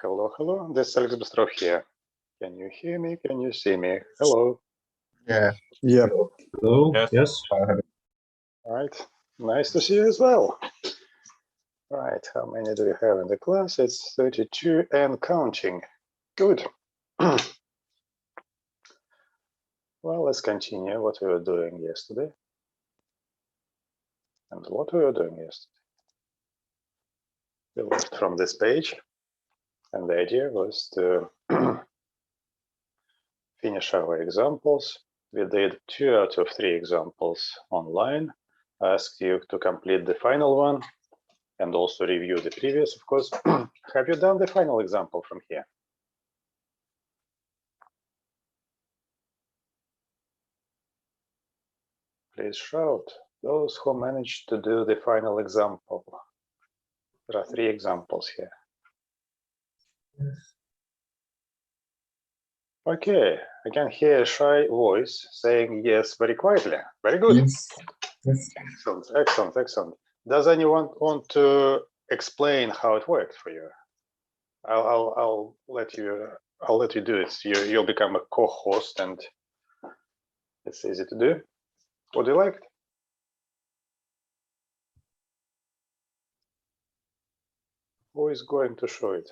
Hello, hello. This is Alex Bystrov here. Can you hear me? Can you see me? Hello. Yeah. Yeah. Hello. Yes. All right. Nice to see you as well. All right. How many do we have in the class? It's 32 and counting. Good. Well, let's continue what we were doing yesterday. And what we were doing yesterday. We left from this page, and the idea was to finish our examples. We did 2 out of 3 examples online. I asked you to complete the final one and also review the previous, of course. Have you done the final example from here? Please shout. Those who managed to do the final example. There are 3 examples here. Okay, I can hear a shy voice saying yes very quietly. Very good. Yes. Yes. Excellent, excellent, excellent. Does anyone want to explain how it worked for you? I'll let you do it. You'll become a co-host, and it's easy to do. Would you like? Who is going to show it?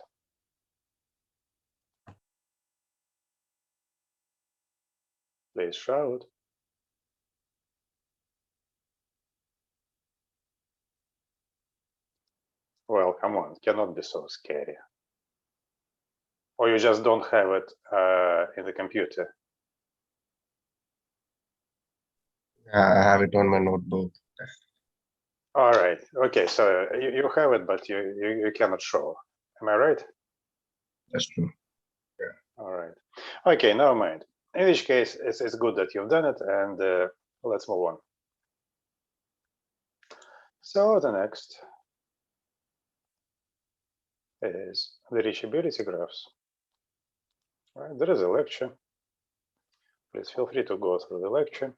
Please shout. Well, come on, it cannot be so scary. Or you just don't have it in the computer. I have it on my notebook. All right. Okay, so you have it, but you cannot show. Am I right? That's true. All right. Okay, never mind. In which case, it's good that you've done it, and let's move on. So the next is the reachability graphs. All right, there is a lecture. Please feel free to go through the lecture.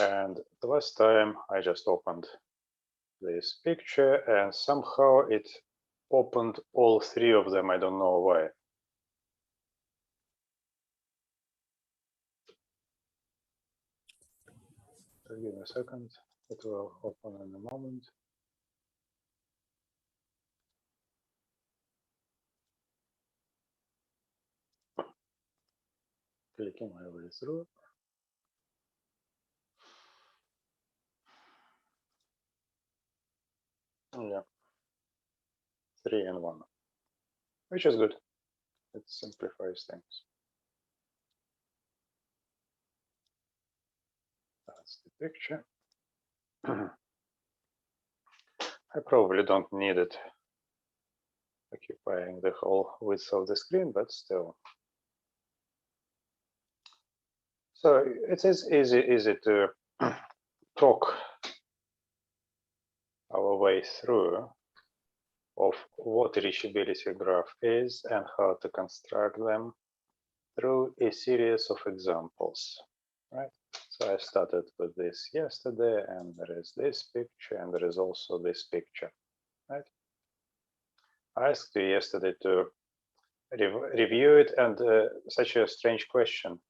And the last time I just opened this picture, and somehow it opened all 3 of them. I don't know why. Give me a second. It will open in a moment. Clicking my way through. Yeah, 3 and 1, which is good. It simplifies things. That's the picture. I probably don't need it occupying the whole width of the screen, but still. So it is easy to talk our way through of what a reachability graph is and how to construct them through a series of examples, right? So I started with this yesterday, and there is this picture, and there is also this picture, right? I asked you yesterday to review it, and such a strange question.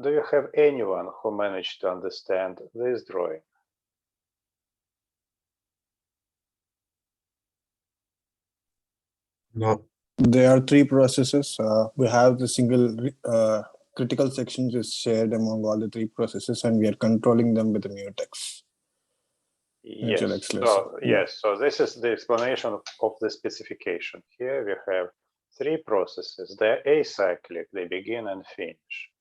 Do you have anyone who managed to understand this drawing? No. There are 3 processes. We have the single critical sections is shared among all the 3 processes, and we are controlling them with the mutex. Yes. So, yes. So this is the explanation of the specification. Here we have 3 processes. They're acyclic. They begin and finish.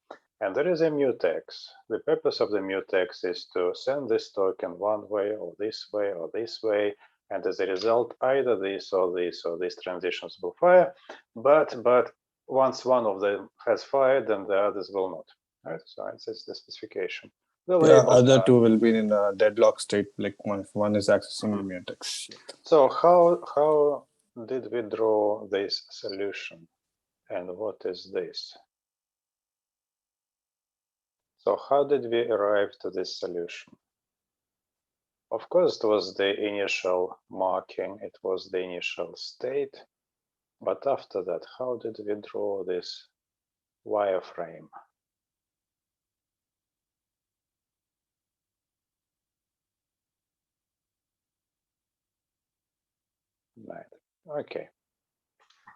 And there is a mutex. The purpose of the mutex is to send this token one way or this way or this way, And as a result, either this or this or these transitions will fire, but once one of them has fired, then the others will not. Right? So it's the specification. The Yeah, labels other are- two will be in a deadlock state, like one is accessing the mutex. So how did we draw this solution? And what is this? So how did we arrive to this solution? Of course, it was the initial marking, it was the initial state. But after that, how did we draw this wireframe? Right. Okay.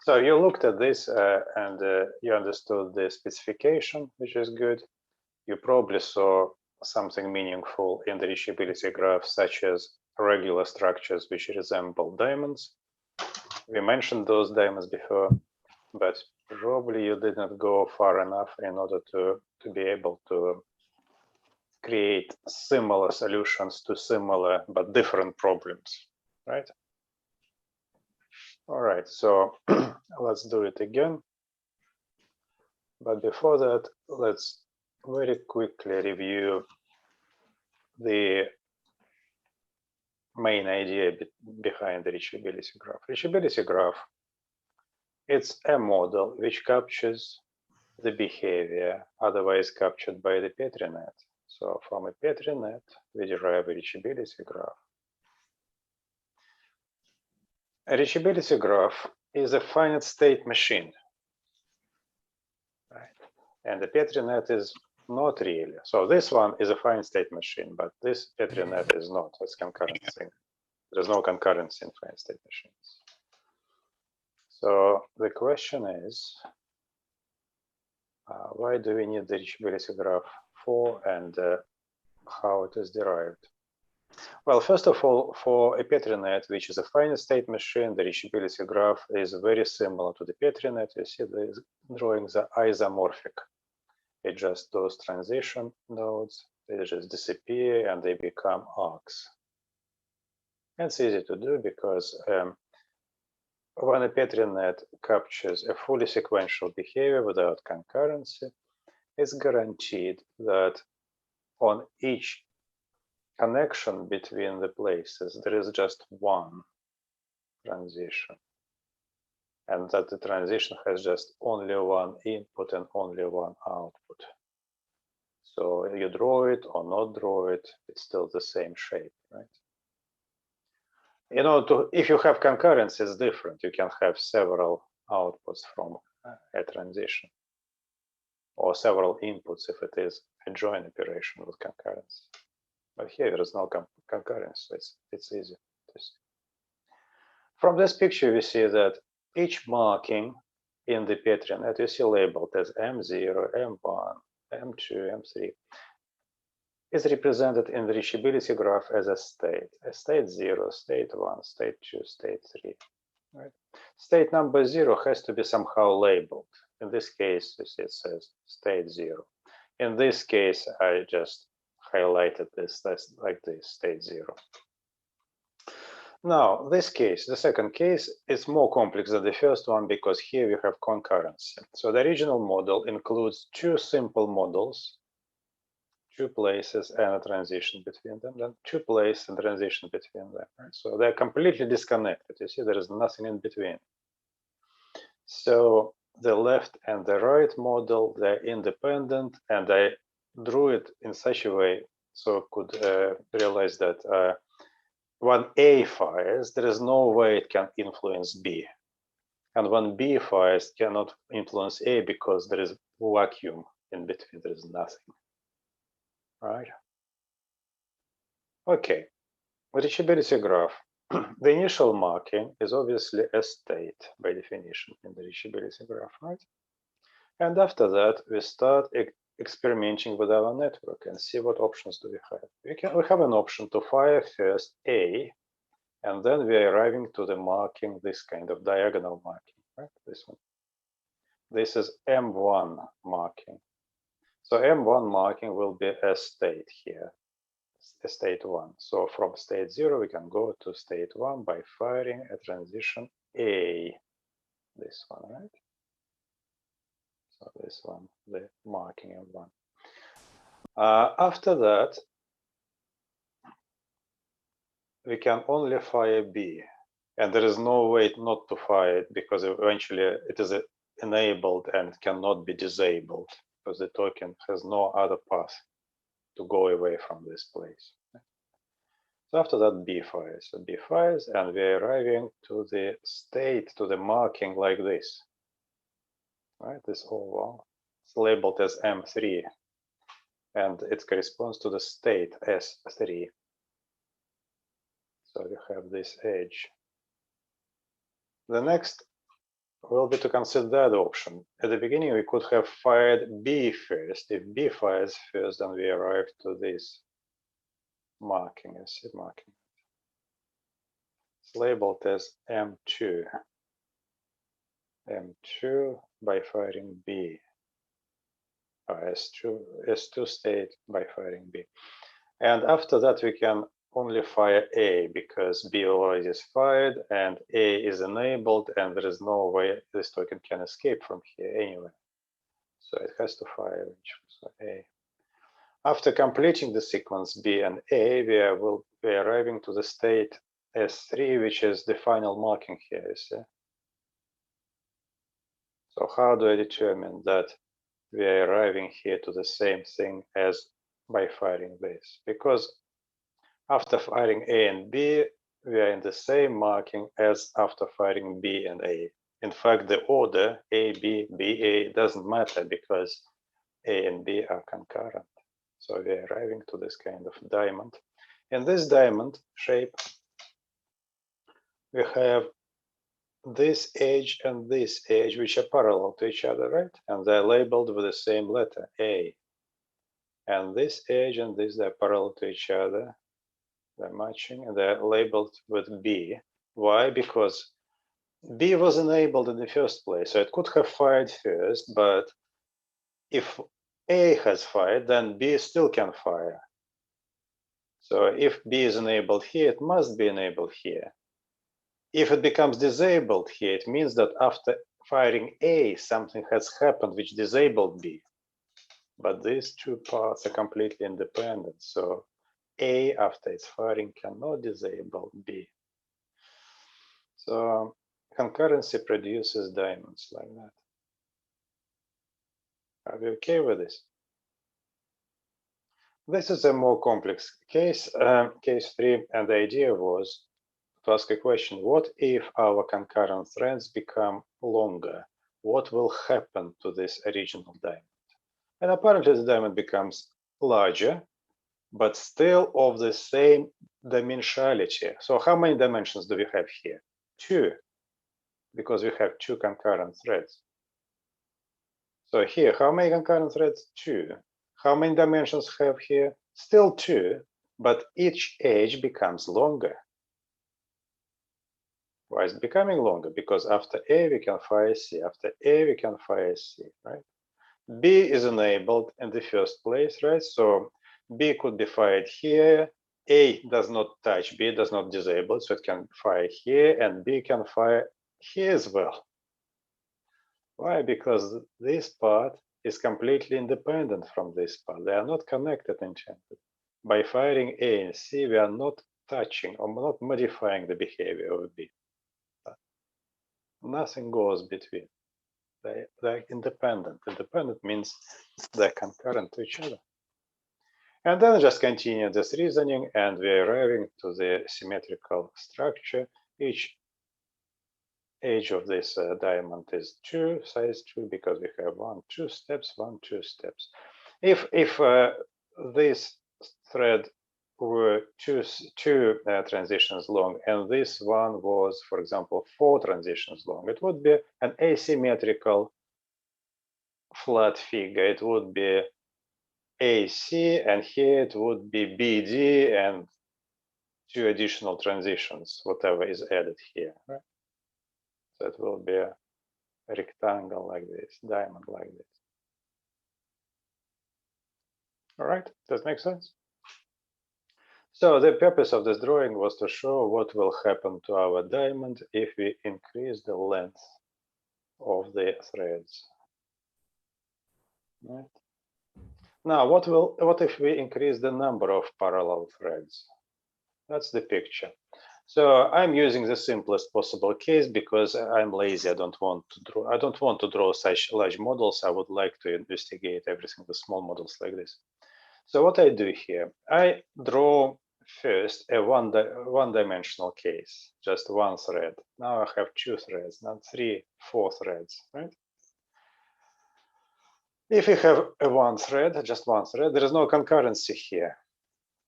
So you looked at this and you understood the specification, which is good. You probably saw something meaningful in the reachability graph, such as regular structures which resemble diamonds. We mentioned those diamonds before, but probably you did not go far enough in order to be able to create similar solutions to similar but different problems, right? All right, so let's do it again. But before that, let's very quickly review the main idea behind the reachability graph. Reachability graph, it's a model which captures the behavior otherwise captured by the Petri net. So from a Petri net, we derive a reachability graph. A reachability graph is a finite state machine, right? And the Petri net is not really. So this one is a finite state machine, but this Petri net is not. It's concurrent thing. There's no concurrency in finite state machines. So the question is, why do we need the reachability graph for, and how it is derived? Well, first of all, for a Petri net, which is a finite state machine, the reachability graph is very similar to the Petri net. You see the drawings are isomorphic. It just those transition nodes, they just disappear and they become arcs. It's easy to do because when a Petri net captures a fully sequential behavior without concurrency, it's guaranteed that on each connection between the places, there is just one transition. And that the transition has just only one input and only one output. So you draw it or not draw it, it's still the same shape, right? You know, if you have concurrency, it's different. You can have several outputs from a transition, or several inputs if it is a join operation with concurrency. But here there is no concurrence, so it's easy to see. From this picture, we see that each marking in the Petri net you see labeled as M0, M1, M2, M3 is represented in the reachability graph as a state 0, state 1, state 2, state 3. Right? State number 0 has to be somehow labeled. In this case, you see it says state 0. In this case, I just highlighted this like this, state 0. Now, this case, the second case, is more complex than the first one because here we have concurrency. So the original model includes two simple models, two places and a transition between them, then two places and transition between them. Right? So they're completely disconnected. You see, there is nothing in between. So the left and the right model, they're independent, and I drew it in such a way so I could realize that when A fires, there is no way it can influence B. And when B fires, it cannot influence A because there is vacuum in between, there is nothing. Right? Okay, reachability graph. The initial marking is obviously a state by definition in the reachability graph, right? And after that, we start experimenting with our network and see what options do we have. We have an option to fire first A, and then we are arriving to the marking, this kind of diagonal marking, right? This one. This is M1 marking. So M1 marking will be a state here. state 1. So from state 0, we can go to state 1 by firing a transition A. This one, right? So this one, the marking of 1. After that, we can only fire B. And there is no way not to fire it because eventually it is enabled and cannot be disabled because the token has no other path to go away from this place. So after that, B fires. So B fires, and we're arriving to the state, to the marking like this. Right, this oval. It's labeled as M3, and it corresponds to the state S3. So we have this edge. The next will be to consider that option. At the beginning, we could have fired B first. If B fires first, then we arrive to this marking, marking. It's labeled as M2. M2 by firing B. S2 state by firing B. And after that, we can only fire A because B already is fired and A is enabled, and there is no way this token can escape from here anyway. So it has to fire eventually. So A. After completing the sequence B and A, we will be arriving to the state S3, which is the final marking here, you see? So how do I determine that we are arriving here to the same thing as by firing this? Because after firing A and B, we are in the same marking as after firing B and A. In fact, the order A, B, B, A doesn't matter because A and B are concurrent. So we are arriving to this kind of diamond. In this diamond shape, we have this edge and this edge, which are parallel to each other, right? And they're labeled with the same letter, A. And this edge and this, they're parallel to each other. They're matching, and they're labeled with B. Why? Because B was enabled in the first place, so it could have fired first, but if A has fired, then B still can fire. So if B is enabled here, it must be enabled here. If it becomes disabled here, it means that after firing A, something has happened which disabled B. But these two parts are completely independent. So A, after its firing, cannot disable B. So concurrency produces diamonds like that. Are we okay with this? This is a more complex case, case 3, and the idea was to ask a question: what if our concurrent threads become longer? What will happen to this original diamond? And apparently the diamond becomes larger, but still of the same dimensionality. So how many dimensions do we have here? 2, because we have 2 concurrent threads. So here, how many concurrent threads? 2. How many dimensions have here? Still 2, but each edge becomes longer. Why is it becoming longer? Because after A, we can fire C. After A, we can fire C, right? B is enabled in the first place, right? So B could be fired here. A does not touch B, does not disable, so it can fire here, and B can fire here as well. Why? Because this part is completely independent from this part. They are not connected enchanted. By firing A and C, we are not touching or not modifying the behavior of B. Nothing goes between. They're independent. Independent means they're concurrent to each other. And then just continue this reasoning, and we're arriving to the symmetrical structure. Each edge of this diamond is 2, size 2, because we have 1, 2 steps, 1, 2 steps. If this thread were two transitions long, and this one was, for example, 4 transitions long, it would be an asymmetrical flat figure. It would be AC, and here it would be BD and 2 additional transitions, whatever is added here, right? So it will be a rectangle like this, diamond like this. All right, does that make sense? So the purpose of this drawing was to show what will happen to our diamond if we increase the length of the threads. Right. Now, what if we increase the number of parallel threads? That's the picture. So I'm using the simplest possible case because I'm lazy. I don't want to draw such large models. I would like to investigate everything with small models like this. So what I do here, I draw first a one-dimensional case, just one thread. Now I have two threads, not three, four threads, right? If you have just one thread, there is no concurrency here,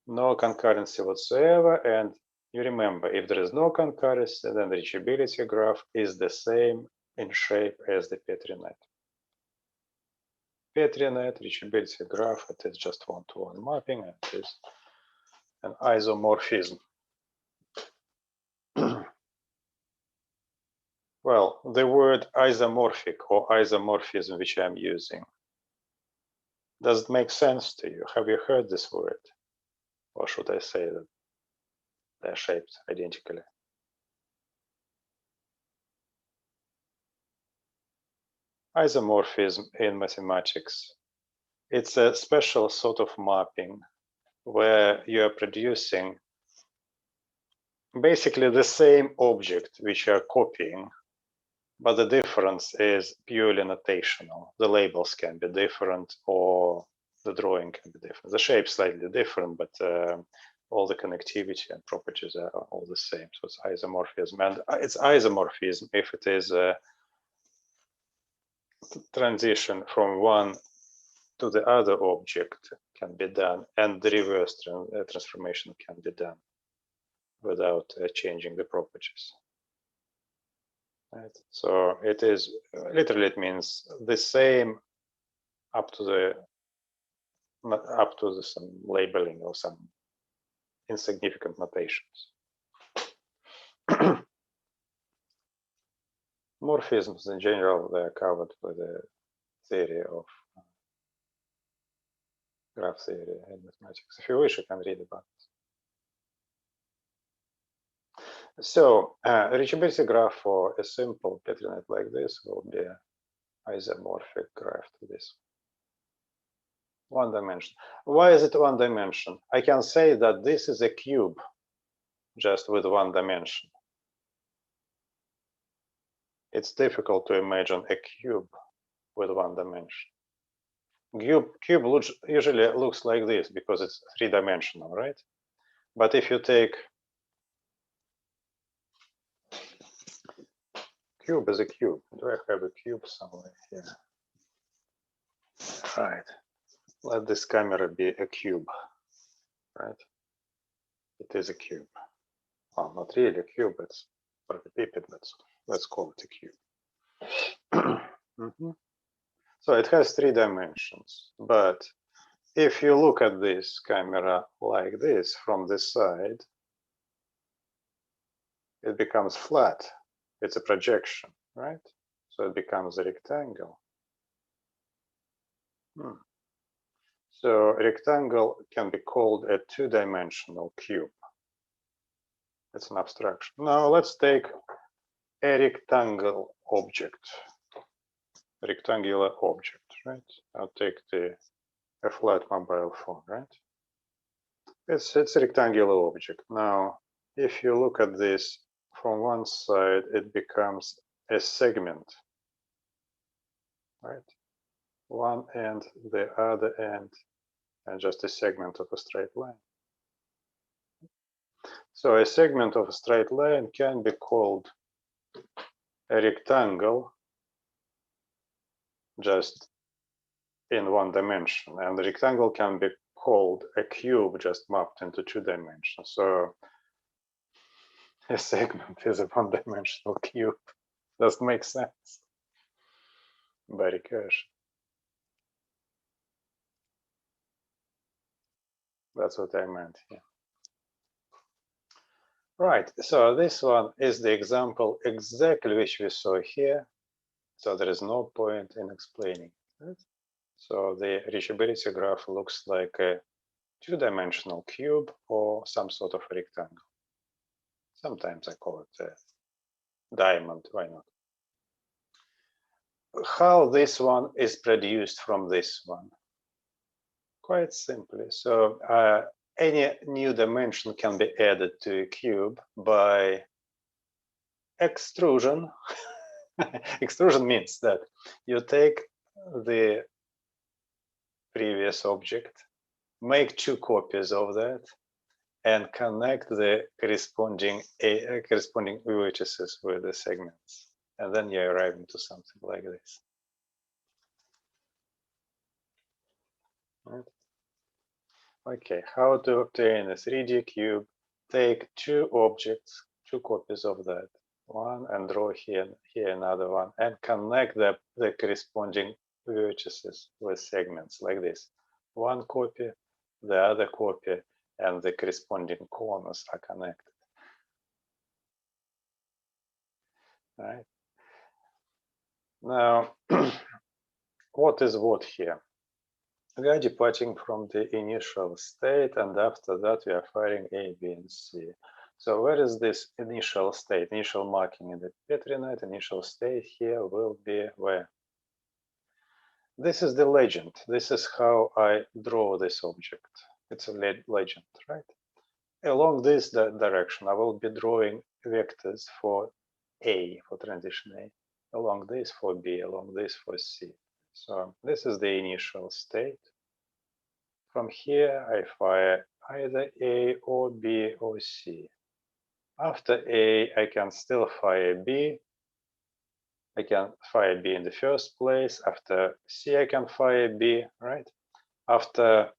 no concurrency whatsoever. And you remember, if there is no concurrency, then the reachability graph is the same in shape as the Petri net. Petri net reachability graph, it is just one-to-one mapping, and it is an isomorphism. Well, the word isomorphic or isomorphism which I'm using, does it make sense to you? Have you heard this word? Or should I say that they're shaped identically? Isomorphism in mathematics, it's a special sort of mapping where you are producing basically the same object which you are copying, but the difference is purely notational. The labels can be different or the drawing can be different. The shape slightly different, but all the connectivity and properties are all the same. So it's isomorphism, and it's isomorphism if it is a transition from one to the other object can be done, and the reverse transformation can be done without changing the properties. Right. So it is literally, it means the same up to some labeling or some insignificant notations. Morphisms in general, they are covered by the theory of graph theory and mathematics. If you wish, you can read about it. So reachability graph for a simple Petri net like this will be an isomorphic graph to this. One dimension. Why is it one dimension? I can say that this is a cube just with one dimension. It's difficult to imagine a cube with one dimension. Cube usually looks like this because it's three-dimensional, right? But if you take cube is a cube. Do I have a cube somewhere here? Right. Let this camera be a cube, right? It is a cube. Well, not really a cube, it's parallelepiped, but let's call it a cube. So it has three dimensions, but if you look at this camera like this from this side, it becomes flat. It's a projection, right? So it becomes a rectangle. So a rectangle can be called a two-dimensional cube. It's an abstraction. Now let's take a rectangle object, rectangular object, right? I'll take a flat mobile phone, right? It's a rectangular object. Now, if you look at this from one side, it becomes a segment, right? One end, the other end, and just a segment of a straight line. So a segment of a straight line can be called a rectangle just in one dimension, and the rectangle can be called a cube just mapped into two dimensions. So a segment is a one-dimensional cube. Doesn't make sense by recursion. That's what I meant here. Right, so this one is the example exactly which we saw here. So there is no point in explaining it. So the reachability graph looks like a two-dimensional cube or some sort of rectangle. Sometimes I call it a diamond, why not? How this one is produced from this one? Quite simply. So any new dimension can be added to a cube by extrusion. Extrusion means that you take the previous object, make two copies of that, and connect the corresponding vertices with the segments. And then you arrive into something like this. Right. Okay, how to obtain a 3D cube? Take two objects, two copies of that, one, and draw here another one, and connect the corresponding vertices with segments like this. One copy, the other copy, and the corresponding corners are connected. All right. Now, what is what here? We are departing from the initial state, and after that we are firing A, B, and C. So where is this initial state, initial marking in the Petri net? Initial state here will be where? This is the legend. This is how I draw this object. It's a legend, right? Along this direction, I will be drawing vectors for A, for transition A, along this for B, along this for C. So this is the initial state. From here, I fire either A or B or C. After A, I can still fire B. I can fire B in the first place. After C, I can fire B, right? After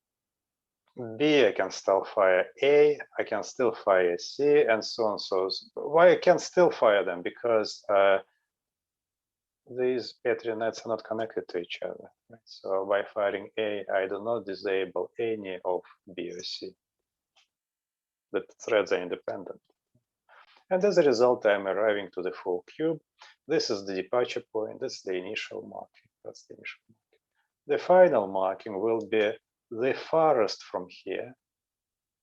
B, I can still fire A. I can still fire C, and so on. So why I can still fire them? Because these Petri nets are not connected to each other. Right? So by firing A, I do not disable any of B or C. The threads are independent. And as a result, I'm arriving to the full cube. This is the departure point. This is the initial marking. That's the initial marking. The final marking will be the farthest from here,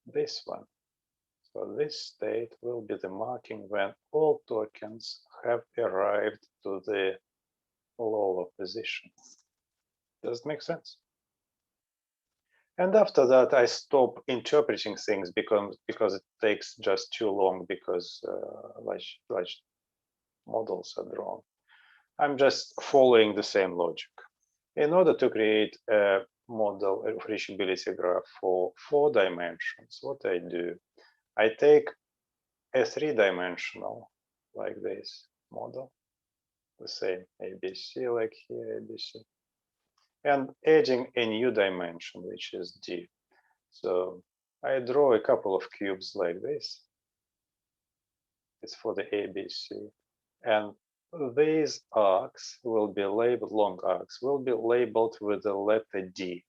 this one. So this state will be the marking when all tokens have arrived to the lower position. Does it make sense? And after that, I stop interpreting things because it takes just too long, because large models are drawn. I'm just following the same logic. In order to create a model, a reachability graph for 4 dimensions, what I do, I take a 3-dimensional, like this, model, the same ABC, like here, ABC, and adding a new dimension, which is D. So I draw a couple of cubes like this. It's for the ABC. And these arcs will be labeled, long arcs, will be labeled with the letter D.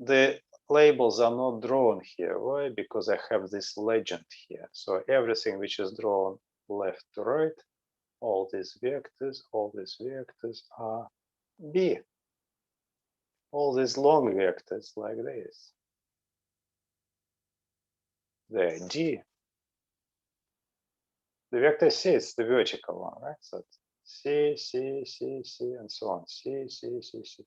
The labels are not drawn here. Why? Because I have this legend here. So everything which is drawn left to right, all these vectors are B. All these long vectors like this, they're D. The vector C is the vertical one, right? So C, C, C, C, and so on. C, C, C, C.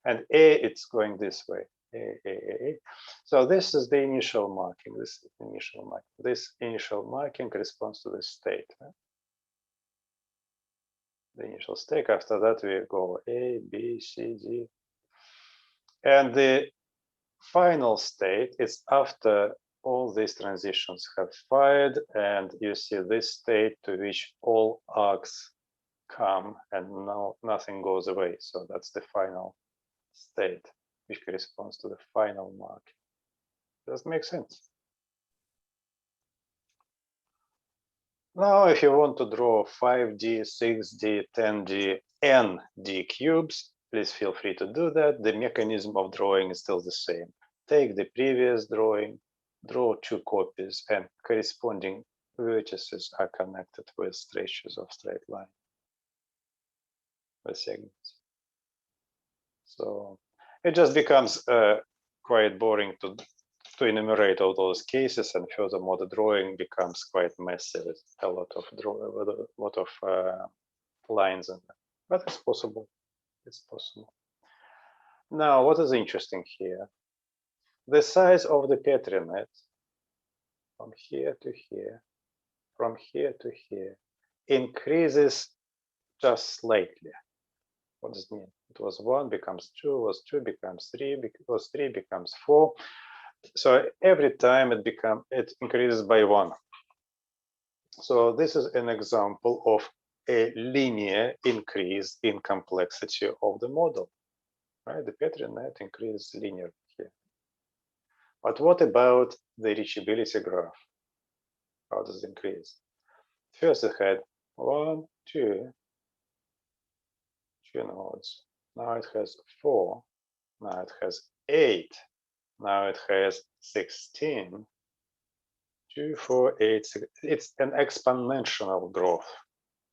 And A, it's going this way. A. So this is the initial marking. This is the initial marking. This initial marking corresponds to the state. Right? The initial state. After that, we go A, B, C, D. And the final state is after all these transitions have fired, and you see this state to which all arcs come and now nothing goes away. So that's the final state, which corresponds to the final mark. Does it make sense? Now, if you want to draw 5D, 6D, 10D, ND cubes, please feel free to do that. The mechanism of drawing is still the same. Take the previous drawing, draw 2 copies, and corresponding vertices are connected with stretches of straight line, with segments. So it just becomes quite boring to to enumerate all those cases, and furthermore, the drawing becomes quite messy with a lot of lines in there. But it's possible. It's possible. Now, what is interesting here? The size of the Petri net from here to here, from here to here, increases just slightly. What does it mean? It was 1 becomes 2, was 2 becomes 3, was 3 becomes 4. So every time it increases by 1. So this is an example of a linear increase in complexity of the model. Right? The Petri net increases linearly here. But what about the reachability graph? How does it increase? First it had 1, 2 nodes. Now it has 4. Now it has 8. Now it has 16. 2, 4, 8, 6. It's an exponential growth,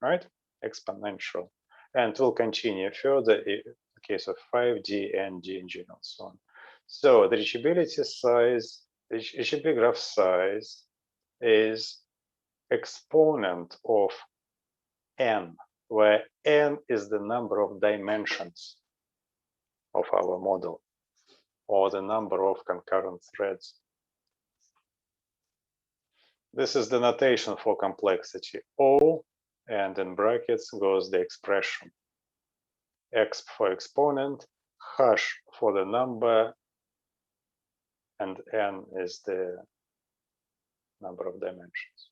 right? Exponential. And will continue further in the case of 5D and DNG and so on. So the reachability size, the reachability graph size is exponent of n, where n is the number of dimensions of our model, or the number of concurrent threads. This is the notation for complexity. O, and in brackets goes the expression. X for exponent, hash for the number, and n is the number of dimensions.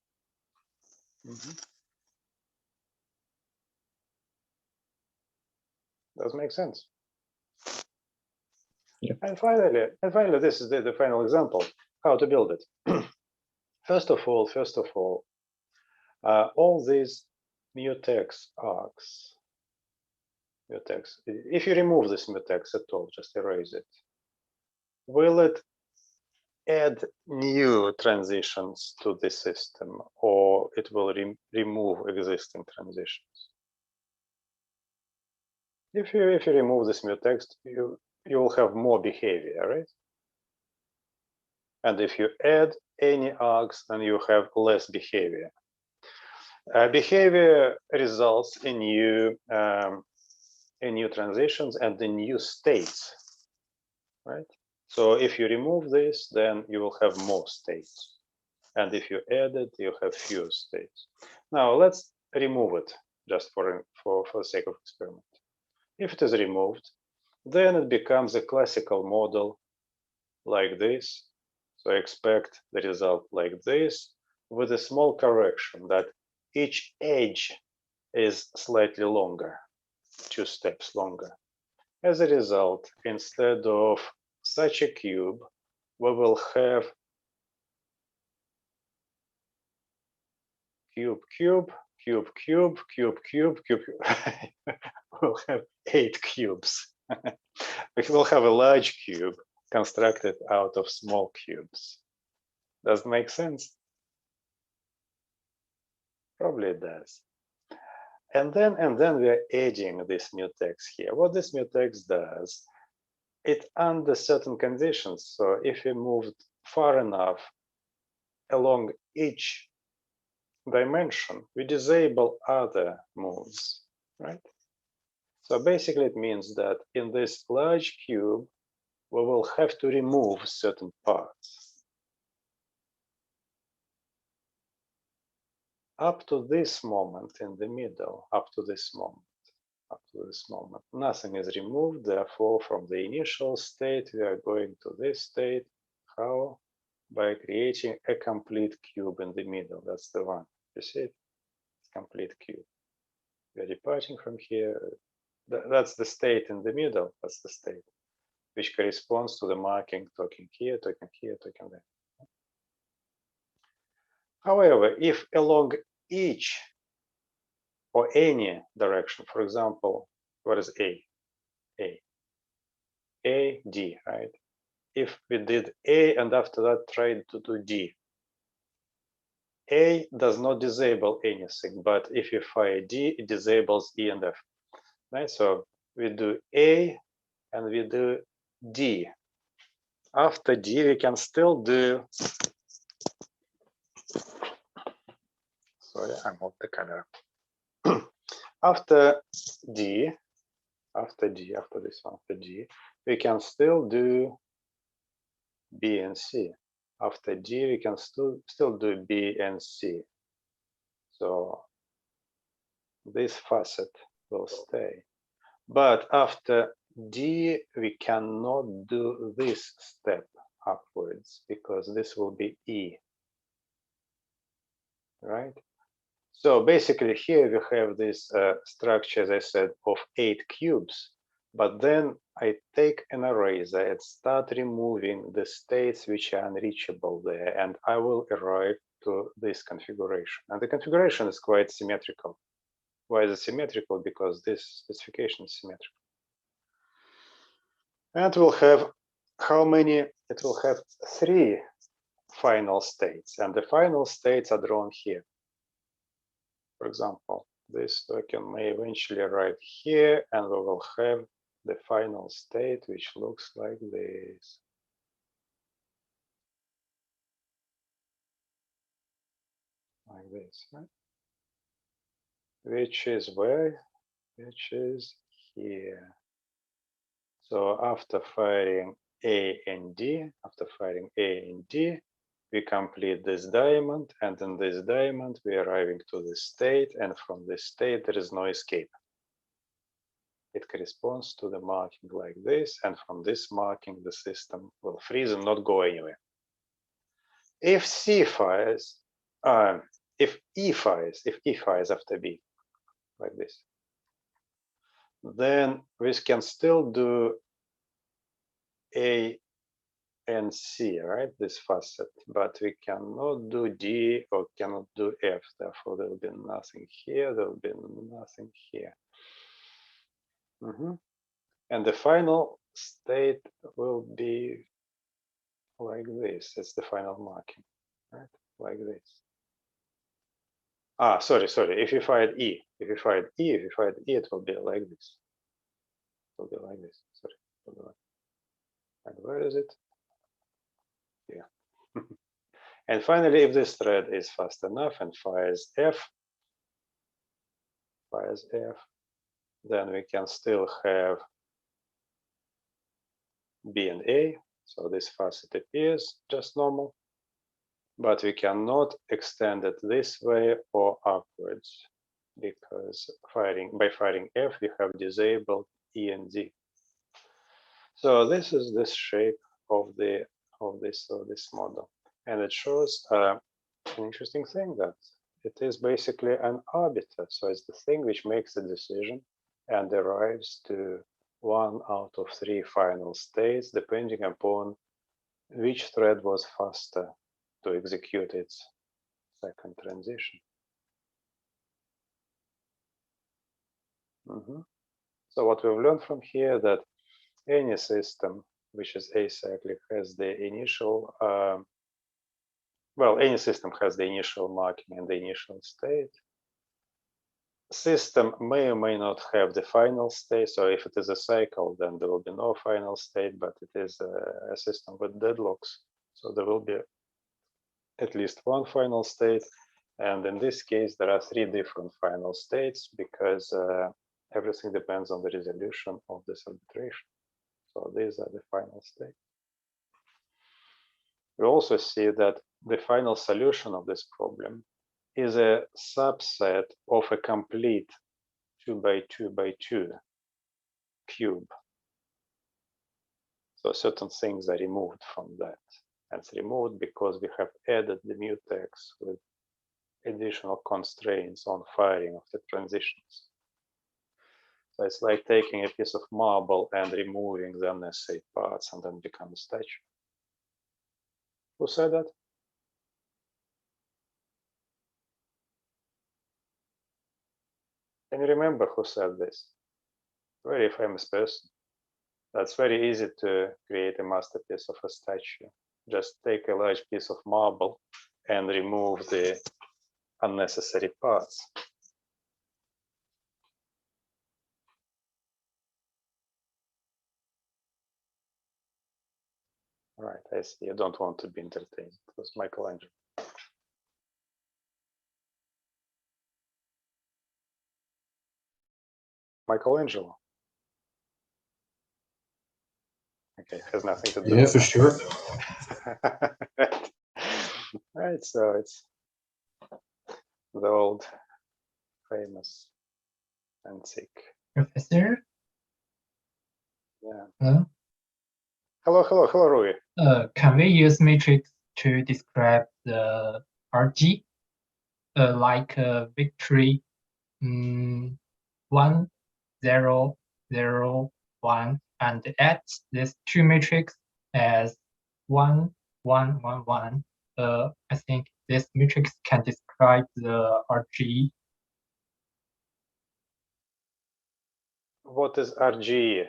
Does make sense? Yeah. And finally, this is the final example, how to build it. First of all, all these mutex arcs, if you remove this mutex at all, just erase it, will it add new transitions to the system, or it will remove existing transitions? If you remove this mutex, you will have more behavior, right? And if you add any arcs, then you have less behavior. Behavior results in new transitions and the new states, right? So if you remove this, then you will have more states. And if you add it, you have fewer states. Now let's remove it just for the sake of experiment. If it is removed, then it becomes a classical model like this. So expect the result like this, with a small correction that each edge is slightly longer, 2 steps longer. As a result, instead of such a cube, we will have cube. We'll have 8 cubes. We will have a large cube constructed out of small cubes. Does it make sense? Probably it does. And then we are adding this mutex here. What this mutex does, it under certain conditions. So if we moved far enough along each dimension, we disable other moves, right? So basically it means that in this large cube, we will have to remove certain parts. Up to this moment in the middle, up to this moment, nothing is removed. Therefore, from the initial state, we are going to this state. How? By creating a complete cube in the middle. That's the one. You see it? Complete cube. We are departing from here. That's the state in the middle. That's the state, which corresponds to the marking talking here, talking here, talking there. However, if along each or any direction, for example, what is A, D, right? If we did A and after that tried to do D, A does not disable anything, but if you fire D, it disables E and F, right? So we do A and we do D. after D, we can still do. Sorry, I moved the camera. After D, after this one, after D, we can still do B and C. After D, we can still do B and C. So this facet will stay. But after D, we cannot do this step upwards because this will be E, right? So basically here we have this structure, as I said, of 8 cubes, but then I take an eraser and start removing the states which are unreachable there, and I will arrive to this configuration. And the configuration is quite symmetrical. Why is it symmetrical? Because this specification is symmetrical. And we'll have how many? It will have 3 final states, and the final states are drawn here. For example, this token may eventually arrive here, and we will have the final state, which looks like this. Like this, right? Which is where? Which is here. So after firing A and D, we complete this diamond, and in this diamond we are arriving to this state, and from this state there is no escape. It corresponds to the marking like this, and from this marking the system will freeze and not go anywhere. If C fires, if E fires after B, like this, then we can still do A and C, right? This facet, but we cannot do D or cannot do F. Therefore, there will be nothing here. There will be nothing here. And the final state will be like this. It's the final marking, right? Like this. Sorry. If you fired E, it will be like this. It will be like this. Sorry. And where is it? Here. And finally, if this thread is fast enough and fires F, then we can still have B and A. So this facet appears just normal, but we cannot extend it this way or upwards because by firing F, we have disabled E and D. So this is this shape of this model, and it shows an interesting thing that it is basically an arbiter. So it's the thing which makes a decision and arrives to 1 out of 3 final states, depending upon which thread was faster to execute its second transition. So what we've learned from here that any system which is acyclic has the initial, any system has the initial marking and the initial state. System may or may not have the final state. So if it is a cycle, then there will be no final state, but it is a system with deadlocks. So there will be at least one final state. And in this case, there are 3 different final states because everything depends on the resolution of this arbitration. So these are the final states. We also see that the final solution of this problem is a subset of a complete 2 by 2 by 2 cube. So certain things are removed from that. And it's removed because we have added the mutex with additional constraints on firing of the transitions. So it's like taking a piece of marble and removing the unnecessary parts and then become a statue. Who said that? Can you remember who said this? Very famous person. That's very easy to create a masterpiece of a statue. Just take a large piece of marble and remove the unnecessary parts. Right, I see. You don't want to be entertained. It was Michelangelo. Michelangelo. Okay, has nothing to do Yeah, with for sure. Right, so it's the old famous antique. Professor? Yeah. Hello? Hello, Rui. Can we use matrix to describe the RG? Like victory 1, 0, 0, 1, and add these two matrix as 1, 1, 1, 1. I think this matrix can describe the RG. What is RGE?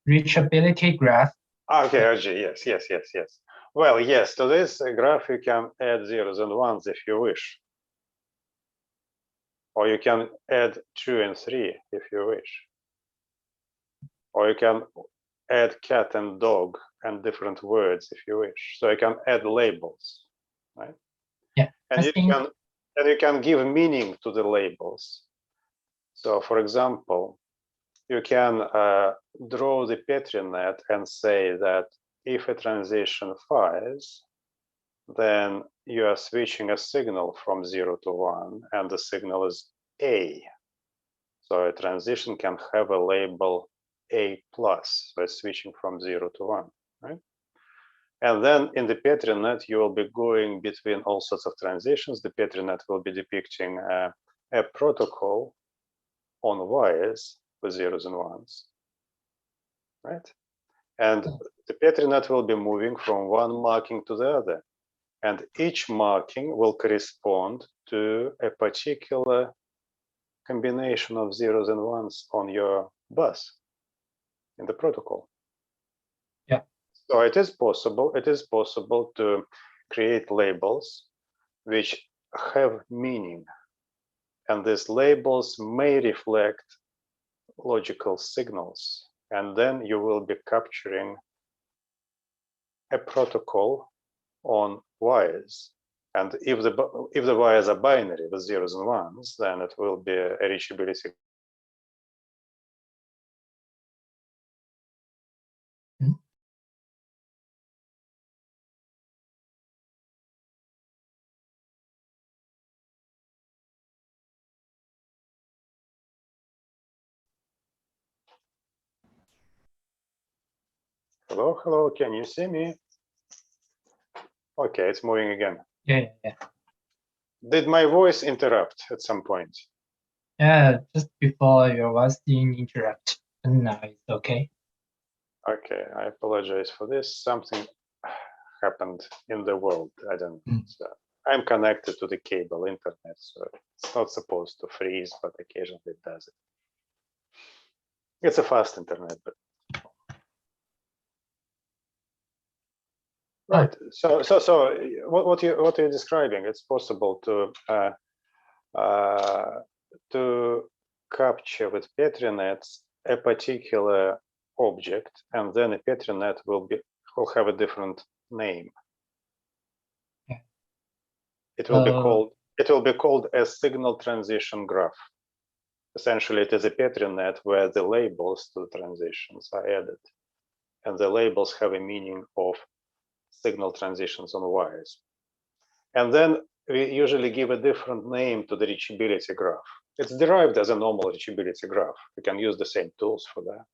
Reachability graph. Okay, RG, yes. Well, yes, to this graph you can add zeros and ones if you wish. Or you can add 2 and 3 if you wish. Or you can add cat and dog and different words if you wish. So you can add labels, right? Yeah, and you can give meaning to the labels. So for example, you can draw the Petri net and say that if a transition fires, then you are switching a signal from 0 to 1, and the signal is A. So a transition can have a label A+, so it's switching from 0 to 1, right? And then in the Petri net, you will be going between all sorts of transitions. The Petri net will be depicting a protocol on wires with zeros and ones, right? And the Petri net will be moving from one marking to the other. And each marking will correspond to a particular combination of zeros and ones on your bus in the protocol. Yeah. So it is possible to create labels which have meaning. And these labels may reflect logical signals. And then you will be capturing a protocol on wires. And if the wires are binary with zeros and ones, then it will be a reachability. Hello, can you see me? Okay, it's moving again. Yeah. Did my voice interrupt at some point? Yeah, just before your voice didn't interrupt, and now it's okay. Okay, I apologize for this. Something happened in the world. I don't know. So I'm connected to the cable internet, so it's not supposed to freeze, but occasionally it does it. It's a fast internet, but right. So what you're describing, it's possible to capture with Petri nets a particular object, and then a Petri net will have a different name. Yeah. It will be called a signal transition graph. Essentially, it is a Petri net where the labels to the transitions are added, and the labels have a meaning of signal transitions on wires. And then we usually give a different name to the reachability graph. It's derived as a normal reachability graph. We can use the same tools for that.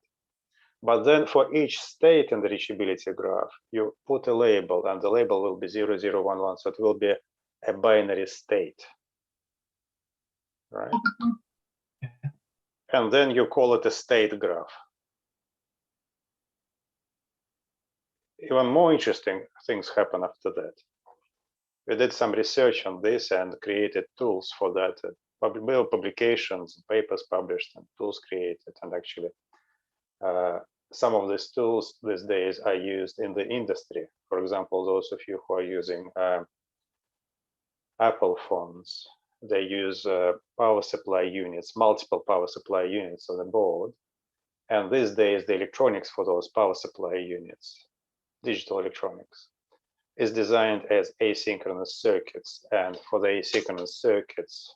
But then for each state in the reachability graph, you put a label, and the label will be 0, 0, 1, 1. So it will be a binary state, right? And then you call it a state graph. Even more interesting things happen after that. We did some research on this and created tools for that. Publications, papers published, and tools created. And actually, some of these tools these days are used in the industry. For example, those of you who are using Apple phones, they use power supply units, multiple power supply units on the board. And these days, the electronics for those power supply units, digital electronics, is designed as asynchronous circuits. And for the asynchronous circuits,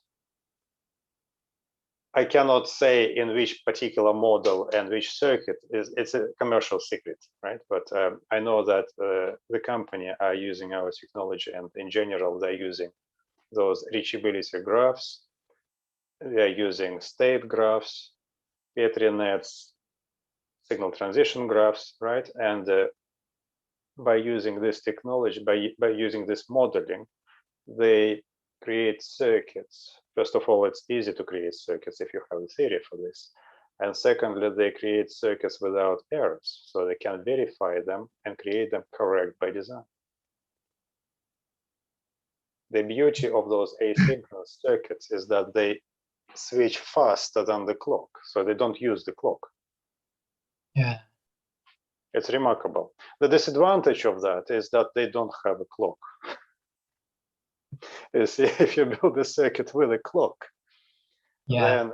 I cannot say in which particular model and which circuit it's a commercial secret, right? But I know that the company are using our technology, and in general, they're using those reachability graphs. They're using state graphs, Petri nets, signal transition graphs, right? And by using this technology, by using this modeling, they create circuits. First of all, it's easy to create circuits if you have a theory for this. And secondly, they create circuits without errors, so they can verify them and create them correct by design. The beauty of those asynchronous circuits is that they switch faster than the clock, so they don't use the clock. Yeah. It's remarkable. The disadvantage of that is that they don't have a clock. You see, if you build a circuit with a clock, Yeah. then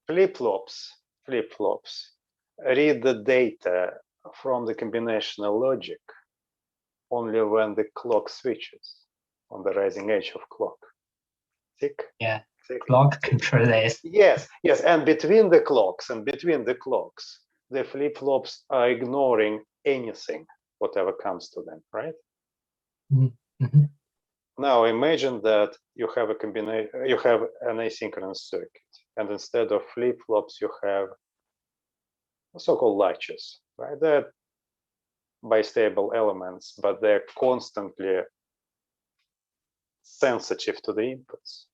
flip-flops read the data from the combinational logic only when the clock switches on the rising edge of clock. Tick. Yeah. Tick. Clock controllers. Yes, yes, and between the clocks, the flip-flops are ignoring anything, whatever comes to them, right? Mm-hmm. Now imagine that you have a combination, you have an asynchronous circuit, and instead of flip-flops, you have so-called latches, right? They're bistable elements, but they're constantly sensitive to the inputs.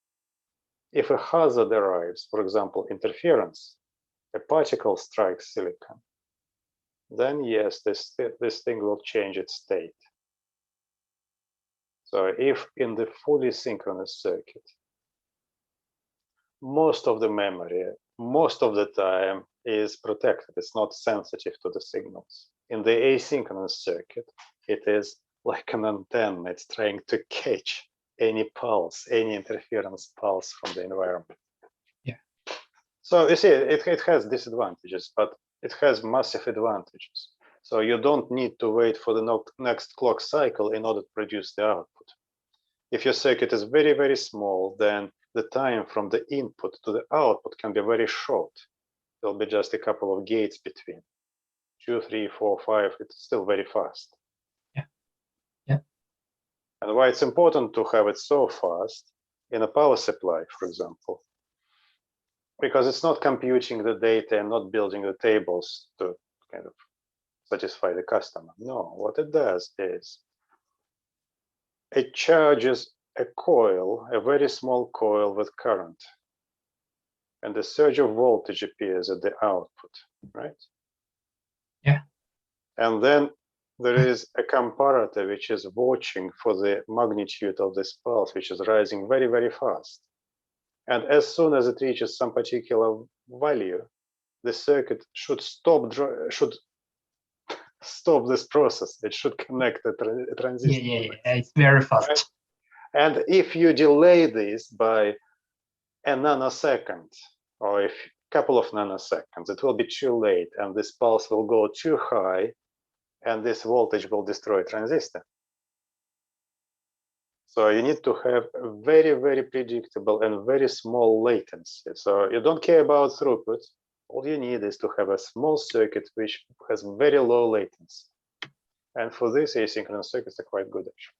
If a hazard arrives, for example, interference, a particle strikes silicon, then yes, this thing will change its state. So if in the fully synchronous circuit, most of the memory, most of the time is protected, it's not sensitive to the signals. In the asynchronous circuit, it is like an antenna, it's trying to catch any pulse, any interference pulse from the environment. Yeah. So you see, it has disadvantages, but it has massive advantages. So you don't need to wait for the next clock cycle in order to produce the output. If your circuit is very, very small, then the time from the input to the output can be very short. There'll be just a couple of gates between 2, 3, 4, 5. It's still very fast. Yeah. Yeah. And why it's important to have it so fast in a power supply, for example, because it's not computing the data and not building the tables to kind of satisfy the customer. No, what it does is it charges a coil, a very small coil with current, and a surge of voltage appears at the output, right? Yeah. And then there is a comparator which is watching for the magnitude of this pulse, which is rising very, very fast. And as soon as it reaches some particular value, the circuit should stop this process. It should connect a transistor. Yeah. It's very fast. Right? And if you delay this by a nanosecond or a couple of nanoseconds, it will be too late, and this pulse will go too high, and this voltage will destroy a transistor. So you need to have a very, very predictable and very small latency. So you don't care about throughput. All you need is to have a small circuit which has very low latency. And for this, asynchronous circuits are quite good, actually.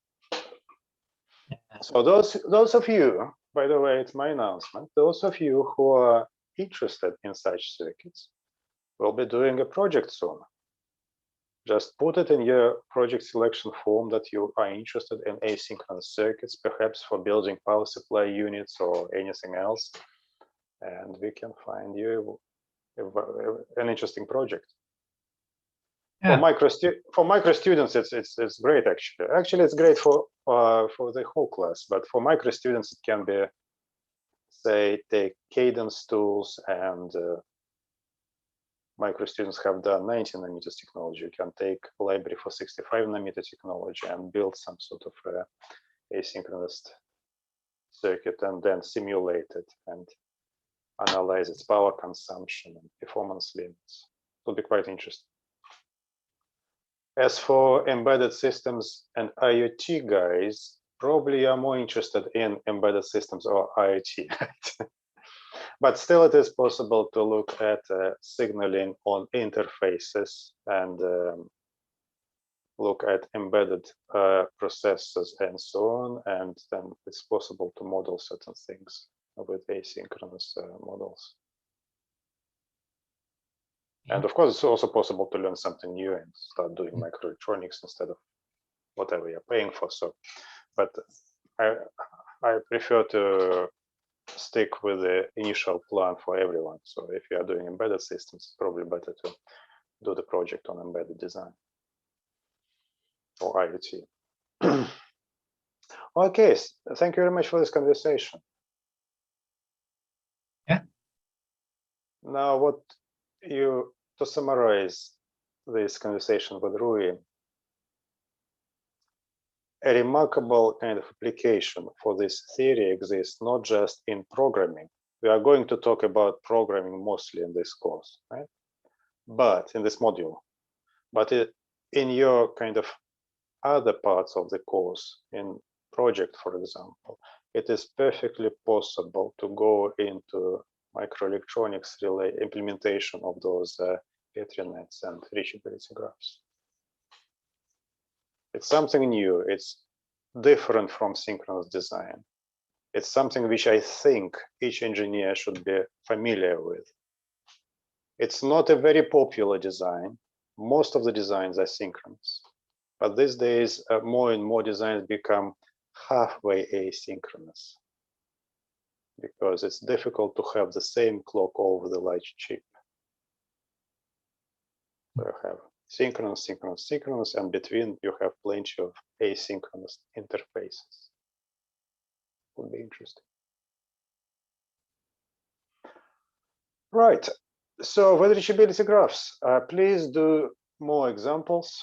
Yeah. So those of you, by the way, it's my announcement, those of you who are interested in such circuits will be doing a project soon. Just put it in your project selection form that you are interested in asynchronous circuits, perhaps for building power supply units or anything else, and we can find you an interesting project. Yeah. For micro students, it's great actually. Actually, it's great for the whole class, but for micro students, it can be, say, take cadence tools, and micro students have done 90 nanometers technology. You can take a library for 65 nanometer technology and build some sort of asynchronous circuit and then simulate it and analyze its power consumption and performance limits. It'll be quite interesting. As for embedded systems and IoT guys, probably you're more interested in embedded systems or IoT. But still, it is possible to look at signaling on interfaces and look at embedded processes and so on. And then it's possible to model certain things with asynchronous models. And of course, it's also possible to learn something new and start doing microelectronics instead of whatever you're paying for. So, but I prefer to stick with the initial plan for everyone. So if you are doing embedded systems, it's probably better to do the project on embedded design or IoT. Okay, thank you very much for this conversation. Yeah. Now, to summarize this conversation with Rui, a remarkable kind of application for this theory exists not just in programming. We are going to talk about programming mostly in this course, right? But in this module, but in your kind of other parts of the course, in project, for example, it is perfectly possible to go into microelectronics relay implementation of those Petri nets and reachability graphs. It's something new. It's different from synchronous design. It's something which I think each engineer should be familiar with. It's not a very popular design. Most of the designs are synchronous. But these days, more and more designs become halfway asynchronous because it's difficult to have the same clock over the large chip. So you have synchronous, synchronous, synchronous, and between you have plenty of asynchronous interfaces. Would be interesting. Right. So with reachability graphs, please do more examples.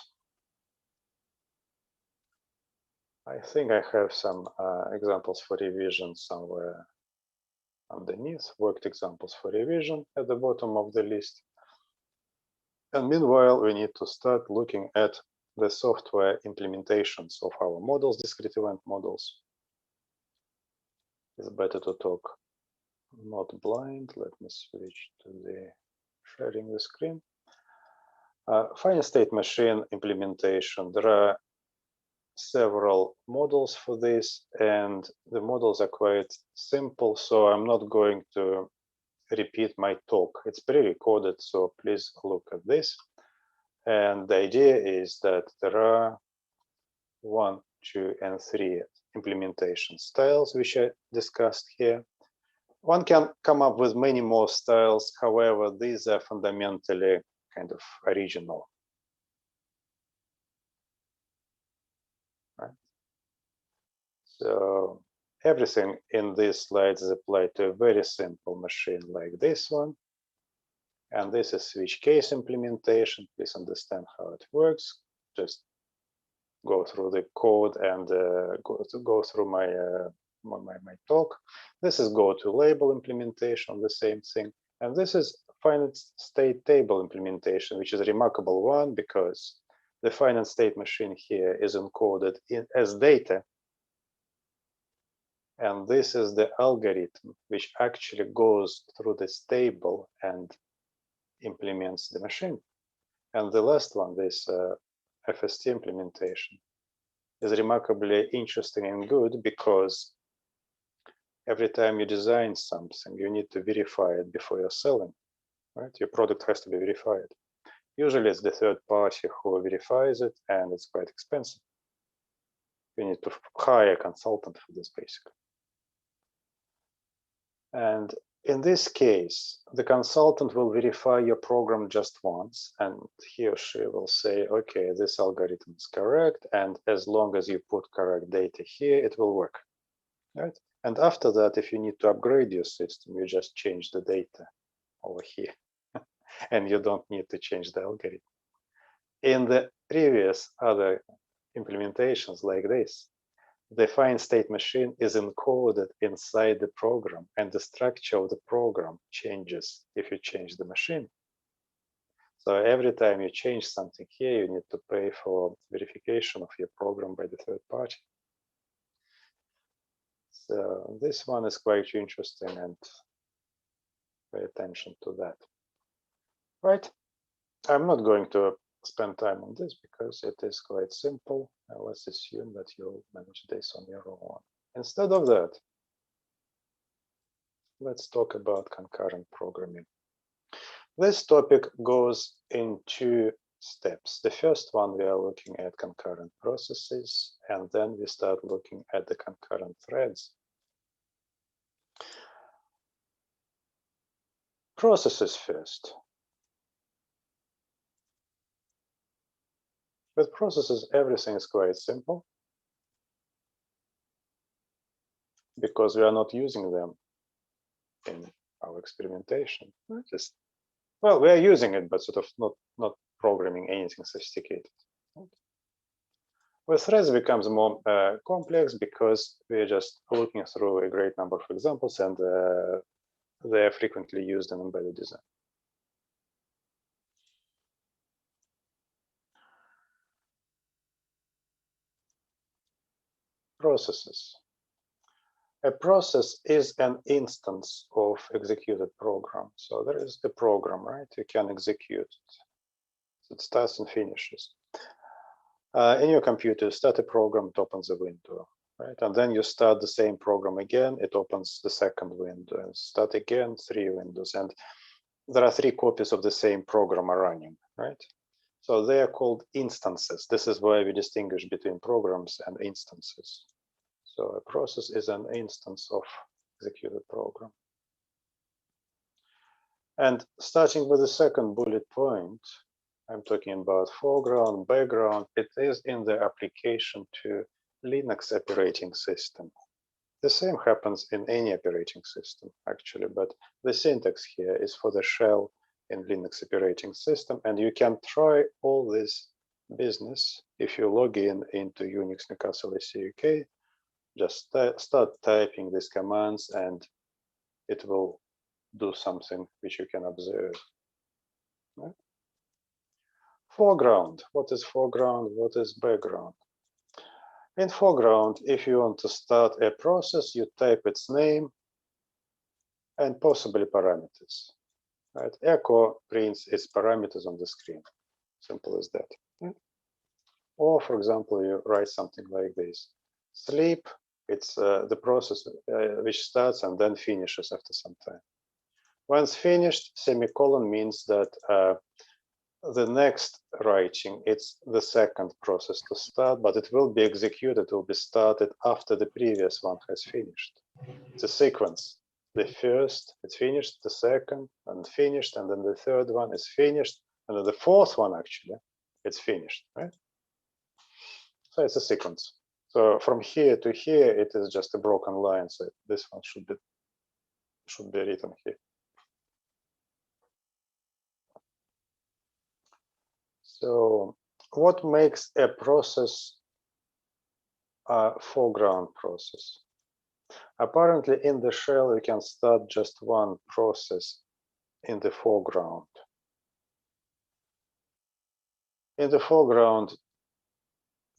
I think I have some examples for revision somewhere underneath, worked examples for revision at the bottom of the list. And meanwhile, we need to start looking at the software implementations of our models, discrete event models. It's better to talk not blind. Let me switch to the sharing the screen. Finite state machine implementation. There are several models for this, and the models are quite simple, so I'm not going to repeat my talk. It's pre-recorded, so please look at this. And the idea is that there are 1, 2, and 3 implementation styles which I discussed here. One can come up with many more styles. However, these are fundamentally kind of original. Right? So everything in these slides is applied to a very simple machine like this one. And this is switch case implementation. Please understand how it works. Just go through the code and go through my my talk. This is go to label implementation, the same thing. And this is finite state table implementation, which is a remarkable one because the finite state machine here is encoded as data. And this is the algorithm which actually goes through this table and implements the machine. And the last one, this FST implementation, is remarkably interesting and good because every time you design something, you need to verify it before you're selling, right? Your product has to be verified. Usually it's the third party who verifies it, and it's quite expensive. You need to hire a consultant for this, basically. And in this case, the consultant will verify your program just once, and he or she will say, okay, this algorithm is correct, and as long as you put correct data here, it will work, right? And after that, if you need to upgrade your system, you just change the data over here, and you don't need to change the algorithm. In the previous other implementations like this, the finite state machine is encoded inside the program, and the structure of the program changes if you change the machine. So every time you change something here, you need to pay for verification of your program by the third party. So this one is quite interesting, and pay attention to that. Right? I'm not going to spend time on this because it is quite simple. Let's assume that you'll manage this on your own. Instead of that, let's talk about concurrent programming. This topic goes in two steps. The first one, we are looking at concurrent processes, and then we start looking at the concurrent threads. Processes first. With processes, everything is quite simple because we are not using them in our experimentation. Just, well, we are using it, but sort of not programming anything sophisticated. With threads, it becomes more complex because we are just looking through a great number of examples, and they are frequently used in embedded design. Processes. A process is an instance of executed program. So there is the program, right? You can execute it. So it starts and finishes. In your computer, start a program, it opens a window, right? And then you start the same program again, it opens the second window, and start again, 3 windows. And there are 3 copies of the same program are running, right? So they are called instances. This is why we distinguish between programs and instances. So a process is an instance of executed program. And starting with the second bullet point, I'm talking about foreground, background. It is in the application to Linux operating system. The same happens in any operating system, actually, but the syntax here is for the shell in Linux operating system, and you can try all this business if you log in into Unix Newcastle SC UK. Just start typing these commands, and it will do something which you can observe. Right? Foreground. What is foreground? What is background? In foreground, if you want to start a process, you type its name and possibly parameters. Right? Echo prints its parameters on the screen. Simple as that. Right? Or, for example, you write something like this: sleep. It's the process which starts and then finishes after some time. Once finished, semicolon means that the next writing, it's the second process to start, but it will be executed, it will be started after the previous one has finished. It's a sequence. The first, it's finished, the second, and finished, and then the third one is finished, and then the fourth one, actually, it's finished, right? So it's a sequence. So from here to here, it is just a broken line. So this one should be written here. So what makes a process a foreground process? Apparently, in the shell, you can start just one process in the foreground. In the foreground,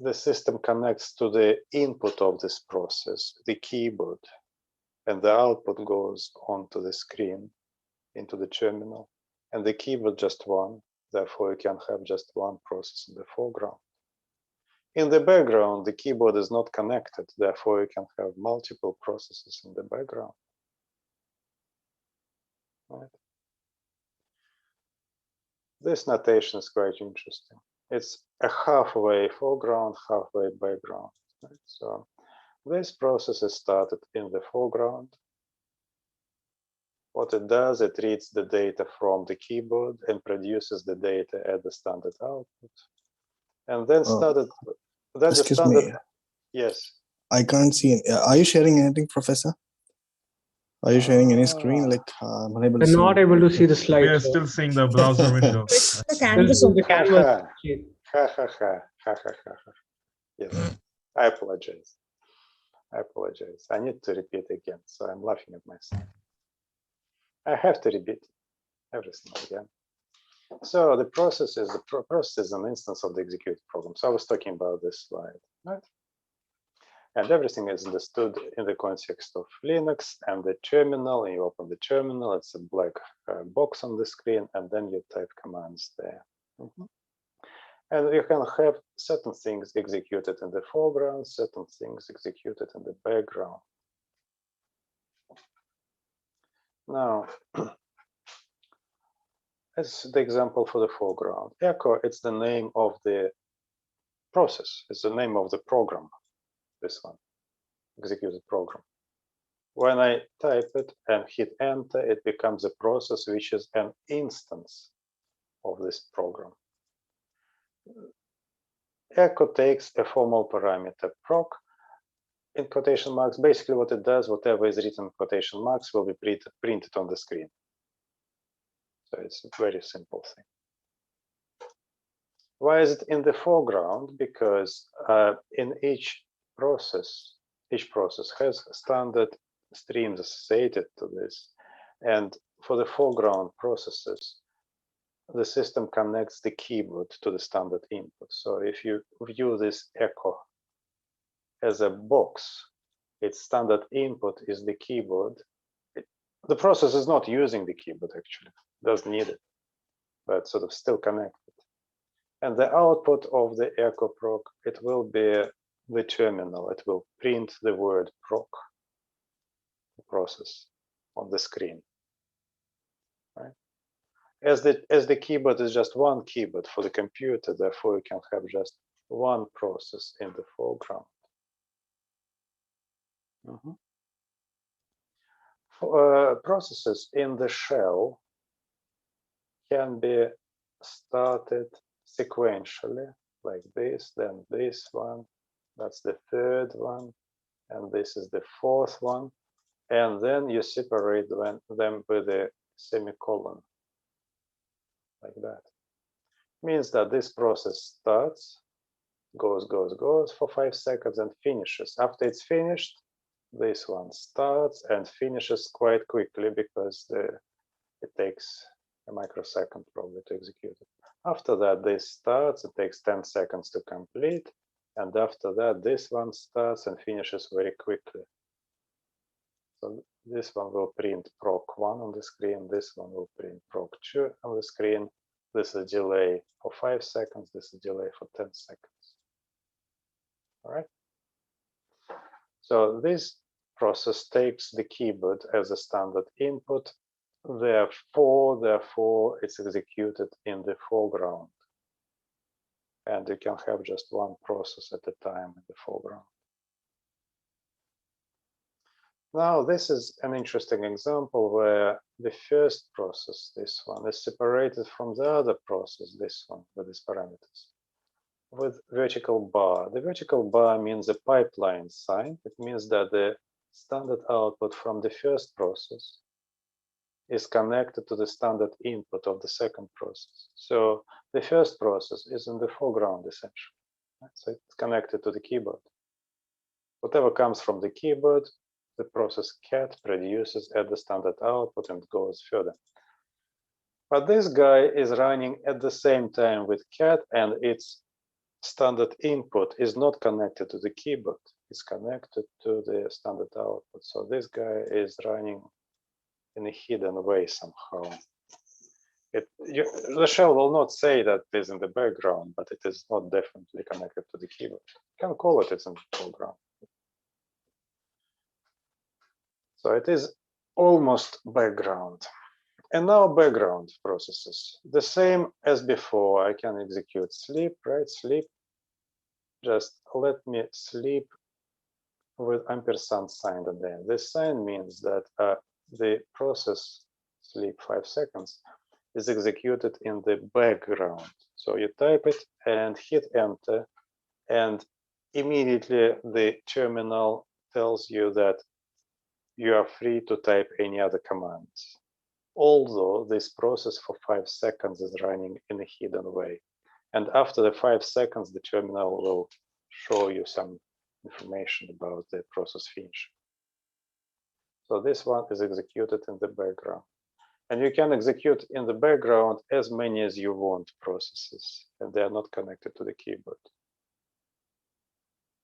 the system connects to the input of this process, the keyboard, and the output goes onto the screen, into the terminal, and the keyboard just one. Therefore, you can have just one process in the foreground. In the background, the keyboard is not connected. Therefore, you can have multiple processes in the background. Right? This notation is quite interesting. It's a halfway foreground, halfway background. Right? So this process is started in the foreground. What it does, it reads the data from the keyboard and produces the data at the standard output. And then Excuse me. Yes. I can't see. Are you sharing anything, Professor? Are you sharing any screen? Like I'm unable to We're see. not able to see the slide. We are still seeing the browser window. It's the Still canvas see of the canvas. Ha. Yes, I apologize. I need to repeat again, so I'm laughing at myself. I have to repeat everything again. So the process is process is an instance of the executed program. So I was talking about this slide, right? And everything is understood in the context of Linux and the terminal. And you open the terminal, it's a black box on the screen, and then you type commands there. And you can have certain things executed in the foreground, certain things executed in the background. Now, as the example for the foreground, echo, it's the name of the process, it's the name of the program, this one, executed program. When I type it and hit enter, it becomes a process which is an instance of this program. Echo takes a formal parameter proc in quotation marks. Basically what it does, whatever is written in quotation marks will be printed on the screen. So it's a very simple thing. Why is it in the foreground? Because in each process has standard streams associated to this. And for the foreground processes, the system connects the keyboard to the standard input. So if you view this echo as a box, its standard input is the keyboard. The process is not using the keyboard actually, doesn't need it, but sort of still connected. And the output of the echo proc, it will be the terminal. It will print the word proc, the process, on the screen. Right? As the keyboard is just one keyboard for the computer, therefore you can have just one process in the foreground. Processes in the shell can be started sequentially, like this, then this one, that's the third one, and this is the fourth one, and then you separate them with a semicolon, like that. Means that this process starts, goes for 5 seconds and finishes. After it's finished, this one starts and finishes quite quickly because it takes a microsecond probably to execute it. After that, this starts, it takes 10 seconds to complete. And after that, this one starts and finishes very quickly. So this one will print proc1 on the screen, this one will print proc2 on the screen. This is delay for 5 seconds, this is delay for 10 seconds. All right. So this process takes the keyboard as a standard input. Therefore, it's executed in the foreground. And you can have just one process at a time in the foreground. Now, this is an interesting example where the first process, this one, is separated from the other process, this one, with these parameters, with vertical bar. The vertical bar means a pipeline sign. It means that the standard output from the first process is connected to the standard input of the second process. So the first process is in the foreground, essentially. So it's connected to the keyboard. Whatever comes from the keyboard, the process cat produces at the standard output and goes further. But this guy is running at the same time with cat, and its standard input is not connected to the keyboard. It's connected to the standard output. So this guy is running in a hidden way somehow. The shell will not say that it is in the background, but it is not definitely connected to the keyboard. You can call it it's in the foreground. So it is almost background. And now background processes. The same as before, I can execute sleep, right? Sleep. Just let me sleep with ampersand sign at the end. This sign means that the process sleep 5 seconds is executed in the background. So you type it and hit enter, and immediately the terminal tells you that you are free to type any other commands. Although this process for 5 seconds is running in a hidden way. And after the 5 seconds, the terminal will show you some information about the process finish. So this one is executed in the background. And you can execute in the background as many as you want processes, and they are not connected to the keyboard.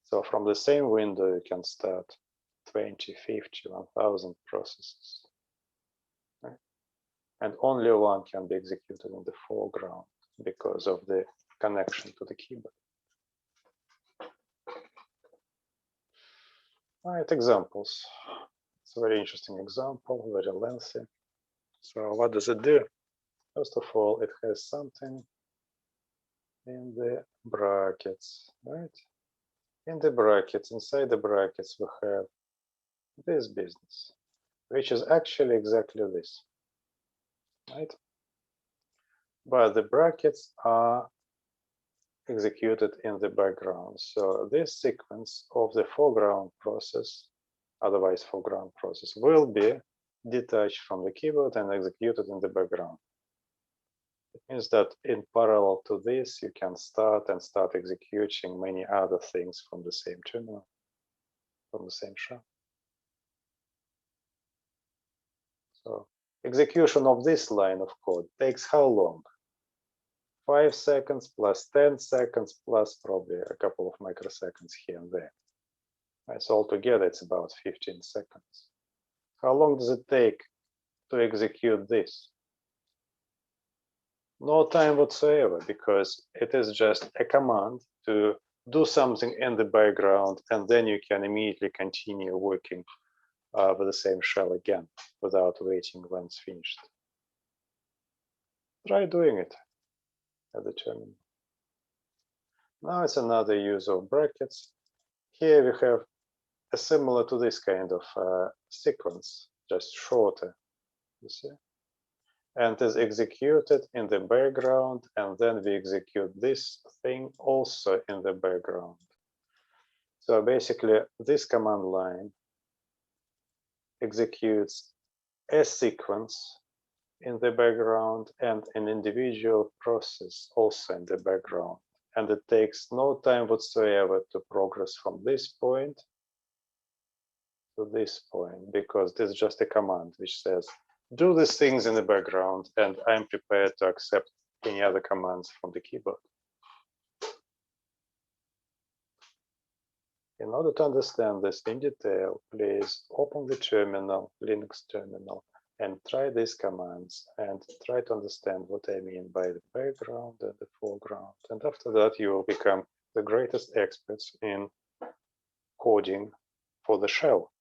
So from the same window, you can start 20, 50, 1000 processes. Right? And only one can be executed in the foreground because of the connection to the keyboard. All right, examples. It's a very interesting example, very lengthy. So what does it do? First of all, it has something in the brackets, right? In the brackets, inside the brackets, we have this business, which is actually exactly this, right? But the brackets are executed in the background. So this sequence of the foreground process, otherwise foreground process, will be detached from the keyboard and executed in the background. It means that in parallel to this, you can start executing many other things from the same terminal, from the same shell. So execution of this line of code takes how long? 5 seconds plus 10 seconds plus probably a couple of microseconds here and there. Right, so altogether it's about 15 seconds. How long does it take to execute this? No time whatsoever, because it is just a command to do something in the background, and then you can immediately continue working with the same shell again without waiting when it's finished. Try doing it at the terminal. Now it's another use of brackets. Here we have a similar to this kind of sequence, just shorter, you see? And is executed in the background, and then we execute this thing also in the background. So basically, this command line executes a sequence in the background and an individual process also in the background. And it takes no time whatsoever to progress from this point to this point, because this is just a command which says, do these things in the background, and I'm prepared to accept any other commands from the keyboard. In order to understand this in detail, please open the terminal, Linux terminal, and try these commands and try to understand what I mean by the background and the foreground. And after that, you will become the greatest experts in coding for the shell.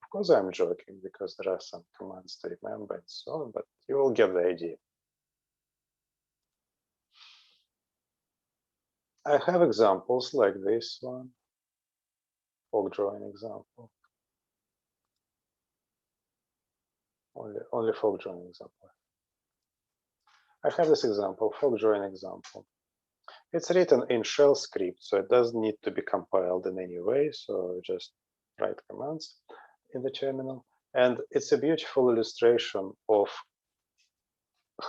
Of course, I'm joking, because there are some commands to remember and so on, but you will get the idea. I have examples like this one, fork join example. Only fork join example. I have this example, fork join example. It's written in shell script, so it doesn't need to be compiled in any way. So just write commands in the terminal. And it's a beautiful illustration of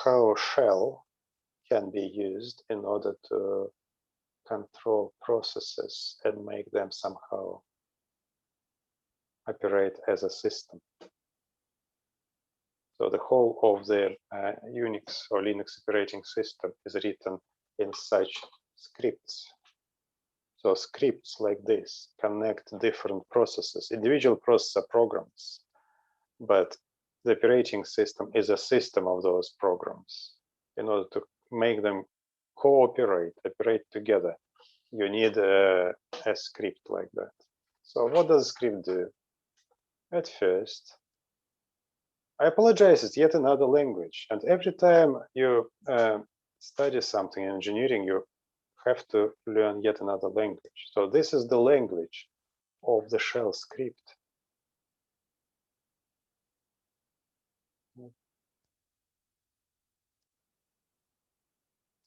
how shell can be used in order to control processes and make them somehow operate as a system. So the whole of the Unix or Linux operating system is written in such scripts. So scripts like this connect different processes. Individual processes are programs, but the operating system is a system of those programs. In order to make them cooperate, operate together, you need a script like that. So what does a script do? At first, I apologize, it's yet another language. And every time you study something in engineering, you have to learn yet another language. So this is the language of the shell script.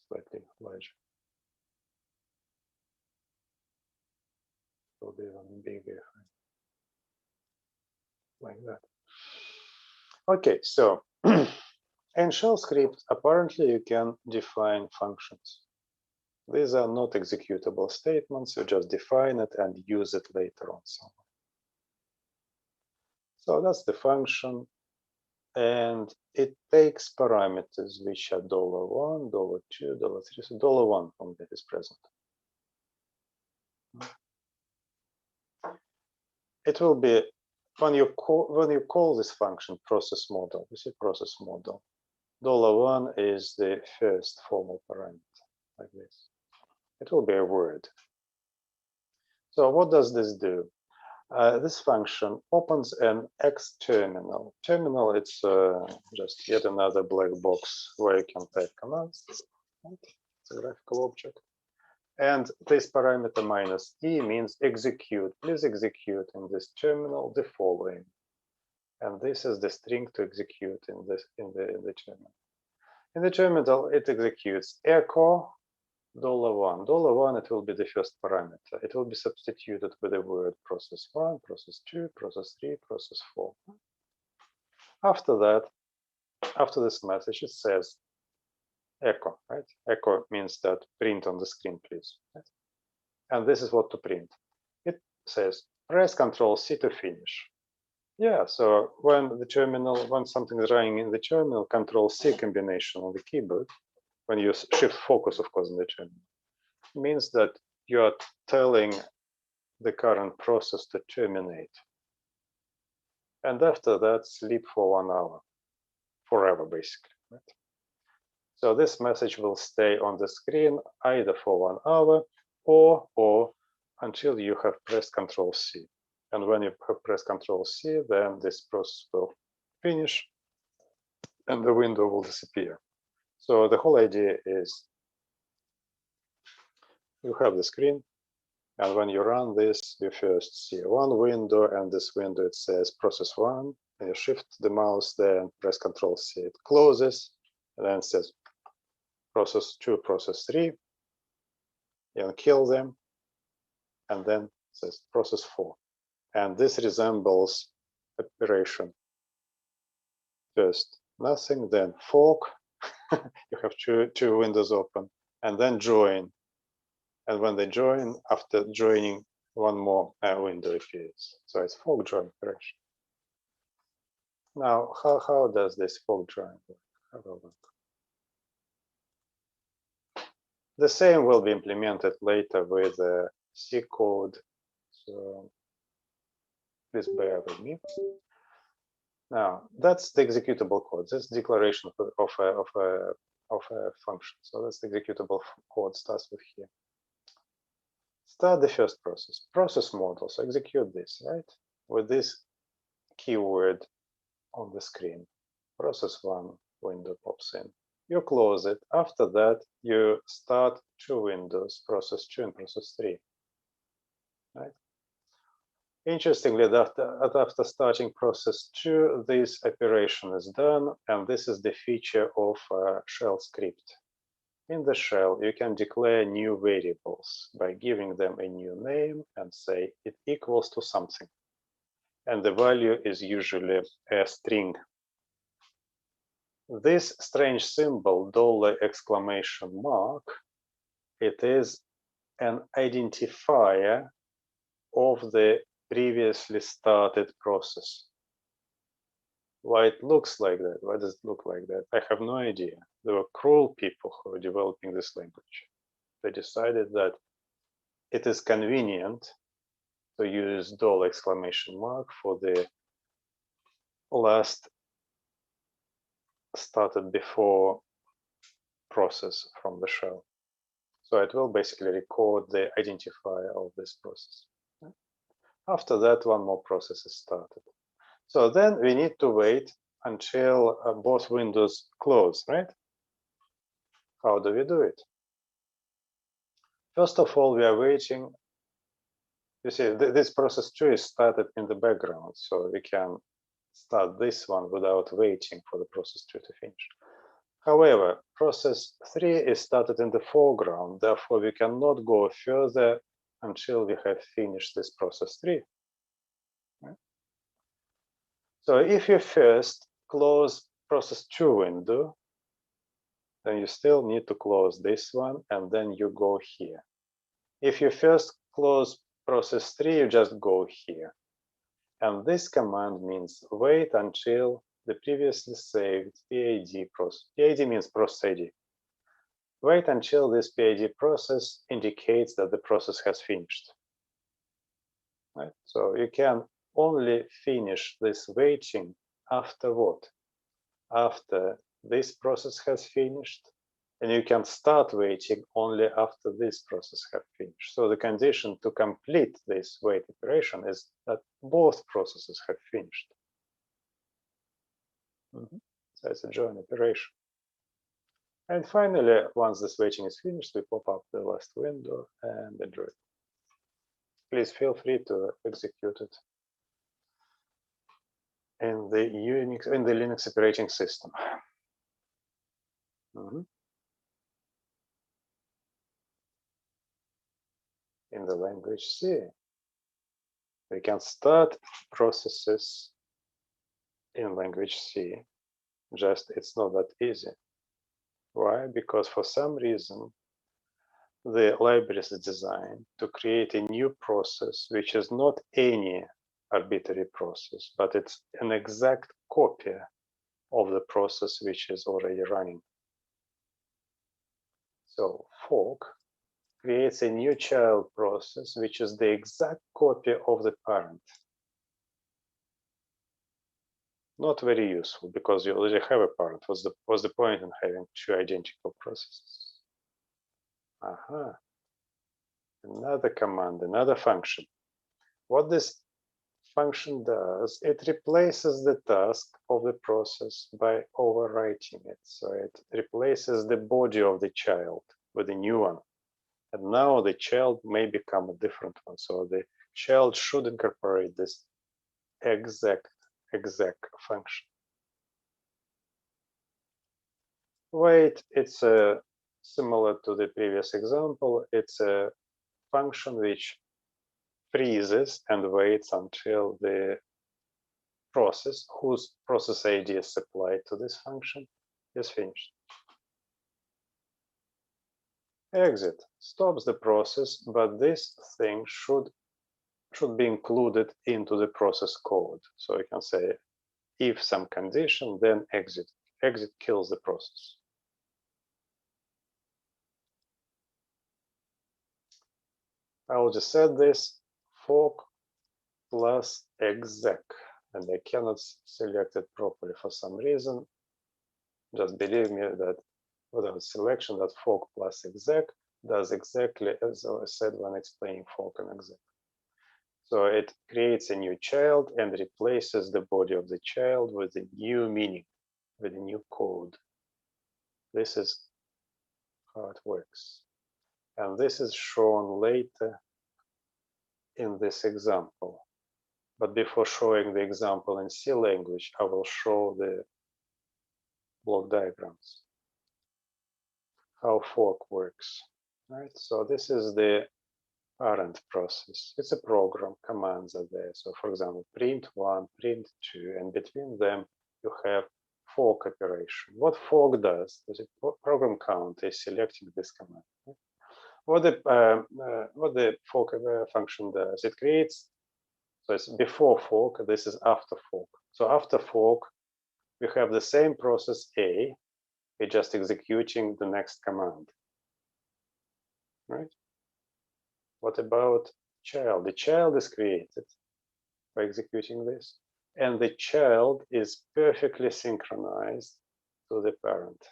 Slightly larger. Will be even bigger, like that. Okay, so in shell script, apparently you can define functions. These are not executable statements. You just define it and use it later on somewhere. So that's the function. and it takes parameters which are $1, $2, $3, so $1 from that is present. It will be when you call this function process model. You see process model. $1 is the first formal parameter, like this. It will be a word. So what does this do? This function opens an X terminal. Terminal, it's just yet another black box where you can type commands. It's a graphical object. And this parameter minus E means execute. Please execute in this terminal the following. And this is the string to execute in the terminal. In the terminal, it executes echo $1. $1, it will be the first parameter. It will be substituted with the word process 1, process 2, process 3, process 4. After that, after this message, it says echo, right? Echo means that print on the screen, please. Right? And this is what to print. It says press Ctrl C to finish. Yeah, so when the terminal, when something is running in the terminal, Ctrl C combination on the keyboard, when you shift focus, of course, in the terminal, means that you are telling the current process to terminate. And after that, sleep for 1 hour, forever, basically. Right? So this message will stay on the screen either for 1 hour or until you have pressed Ctrl C. And when you have pressed Ctrl C, then this process will finish and the window will disappear. So the whole idea is you have the screen, and when you run this, you first see one window, and this window, it says process 1, and you shift the mouse there and press Ctrl C. It closes, and then it says process 2, process 3, you kill them, and then it says process 4. And this resembles operation. First nothing, then fork. You have two windows open, and then join. And when they join, after joining, one more window appears. So it's fork join operation. Now, how does this fork join work? The same will be implemented later with C code. So please bear with me. Now, that's the executable code. That's declaration of a function. So that's the executable code starts with here. Start the first process. Process model. So execute this, right? With this keyword on the screen. Process 1 window pops in. You close it. After that, you start 2 windows, process 2 and process 3. Right? Interestingly, after starting process 2, this operation is done, and this is the feature of shell script. In the shell, you can declare new variables by giving them a new name and say it equals to something. And the value is usually a string. This strange symbol, $! It is an identifier of the previously started process. Why it looks like that? Why does it look like that? I have no idea. There were cruel people who were developing this language. They decided that it is convenient to use $! For the last started before process from the shell. So it will basically record the identifier of this process. After that, one more process is started. So then we need to wait until both windows close, right? How do we do it? First of all, we are waiting. You see, this process 2 is started in the background, so we can start this one without waiting for the process 2 to finish. However, process 3 is started in the foreground, therefore we cannot go further until we have finished this process 3. Right? So if you first close process 2 window, then you still need to close this one, and then you go here. If you first close process 3, you just go here. And this command means wait until the previously saved PID process. PID means process ID. Wait until this PID process indicates that the process has finished. Right? So you can only finish this waiting after what? After this process has finished, and you can start waiting only after this process has finished. So the condition to complete this wait operation is that both processes have finished. So it's a join operation. And finally, once this waiting is finished, we pop up the last window and enjoy it. Please feel free to execute it in the Linux operating system. In the language C, we can start processes in language C. Just it's not that easy. Why? Because for some reason, the library is designed to create a new process, which is not any arbitrary process, but it's an exact copy of the process which is already running. So fork creates a new child process, which is the exact copy of the parent. Not very useful because you already have a parent. What's the point in having two identical processes? Another command, another function. What this function does, it replaces the task of the process by overwriting it. So it replaces the body of the child with a new one. And now the child may become a different one. So the child should incorporate this exec function. Wait, it's similar to the previous example. It's a function which freezes and waits until the process whose process ID is supplied to this function is finished. Exit stops the process, but this thing should be included into the process code. So you can say if some condition, then exit. Exit kills the process. I will just set this fork plus exec, and I cannot select it properly for some reason. Just believe me that without selection, that fork plus exec does exactly as I said when explaining fork and exec. So it creates a new child and replaces the body of the child with a new meaning, with a new code. This is how it works. And this is shown later in this example. But before showing the example in C language, I will show the block diagrams, how fork works. Right? So this is the parent process. It's a program, commands are there. So for example, print 1, print 2, and between them you have fork operation. What fork does, the program counter is selecting this command. What the fork function does, it creates, so it's before fork, this is after fork. So after fork, we have the same process A, we're just executing the next command, right? What about child? The child is created by executing this, and the child is perfectly synchronized to the parent,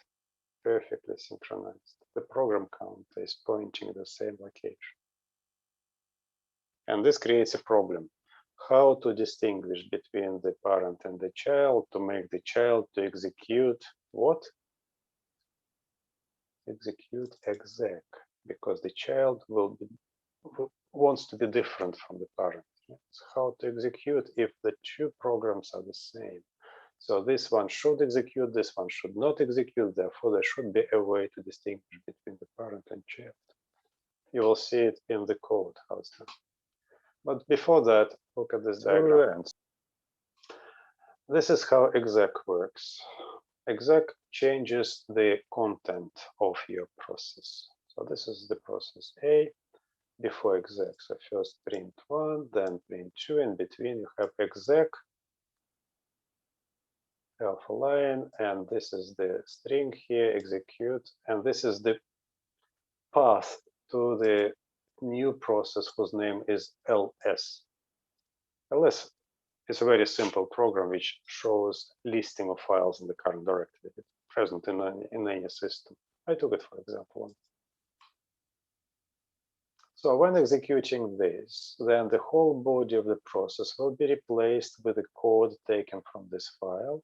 perfectly synchronized. The program counter is pointing the same location. And this creates a problem. How to distinguish between the parent and the child to make the child to execute what? Execute exec, because the child wants to be different from the parent. So how to execute if the two programs are the same? So this one should execute, this one should not execute, therefore there should be a way to distinguish between the parent and child. You will see it in the code, how it's done. But before that, look at this diagram. This is how exec works. Exec changes the content of your process. So this is the process A before exec. So first print 1, then print 2, in between you have exec alpha line, and this is the string here, execute, and this is the path to the new process whose name is ls. ls is a very simple program which shows listing of files in the current directory present in any system. I took it for example. So when executing this, then the whole body of the process will be replaced with the code taken from this file,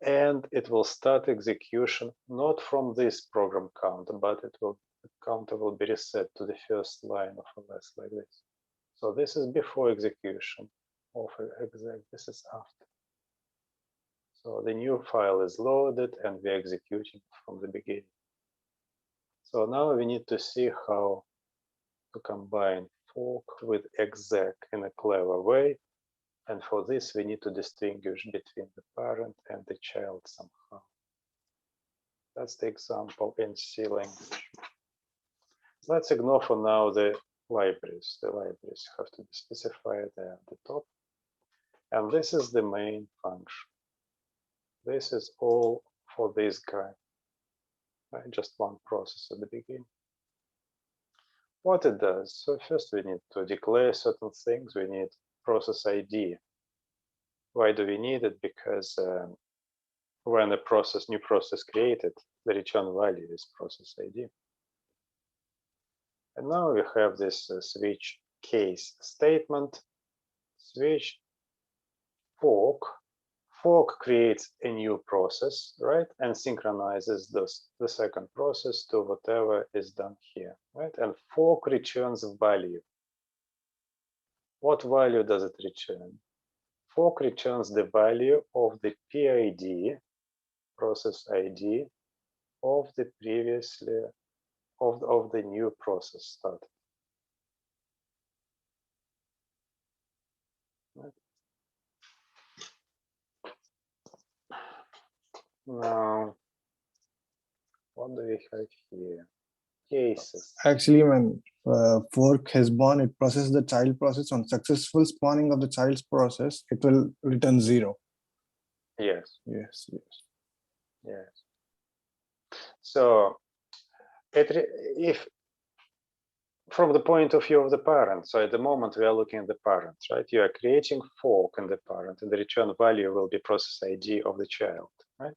and it will start execution not from this program counter, but the counter will be reset to the first line of ls like this. So this is before execution of exec, this is after. So the new file is loaded and we're executing from the beginning. So now we need to see how to combine fork with exec in a clever way. And for this, we need to distinguish between the parent and the child somehow. That's the example in C language. Let's ignore for now the libraries. The libraries have to be specified there at the top. And this is the main function. This is all for this guy. Right? Just one process at the beginning. What it does, so first we need to declare certain things. We need process ID. Why do we need it? Because when a new process created, the return value is process ID. And now we have this switch case statement, switch fork. Fork creates a new process, right? And synchronizes the second process to whatever is done here, right? And fork returns a value. What value does it return? Fork returns the value of the PID, process ID, of the previously, of the new process started. Right. Now, what do we have here? Cases. Actually, when fork has born, it processes the child process. On successful spawning of the child's process, it will return 0. Yes. Yes, yes. Yes. So, if from the point of view of the parent, so at the moment we are looking at the parent, right? You are creating fork in the parent, and the return value will be process ID of the child, right?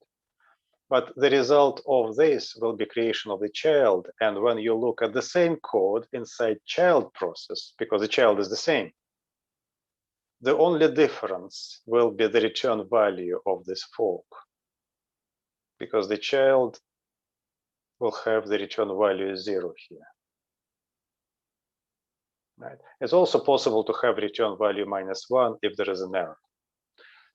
But the result of this will be creation of the child. And when you look at the same code inside child process, because the child is the same, the only difference will be the return value of this fork, because the child will have the return value 0 here. Right? It's also possible to have return value -1 if there is an error.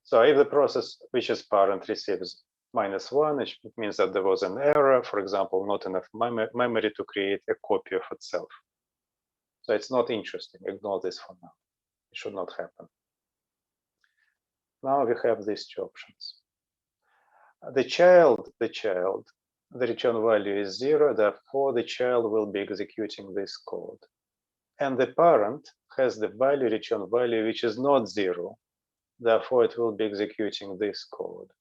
So if the process which is parent receives -1, it means that there was an error, for example, not enough memory to create a copy of itself. So it's not interesting. Ignore this for now. It should not happen. Now we have these two options. The child, the return value is 0, therefore the child will be executing this code. And the parent has the value, return value, which is not 0, therefore it will be executing this code.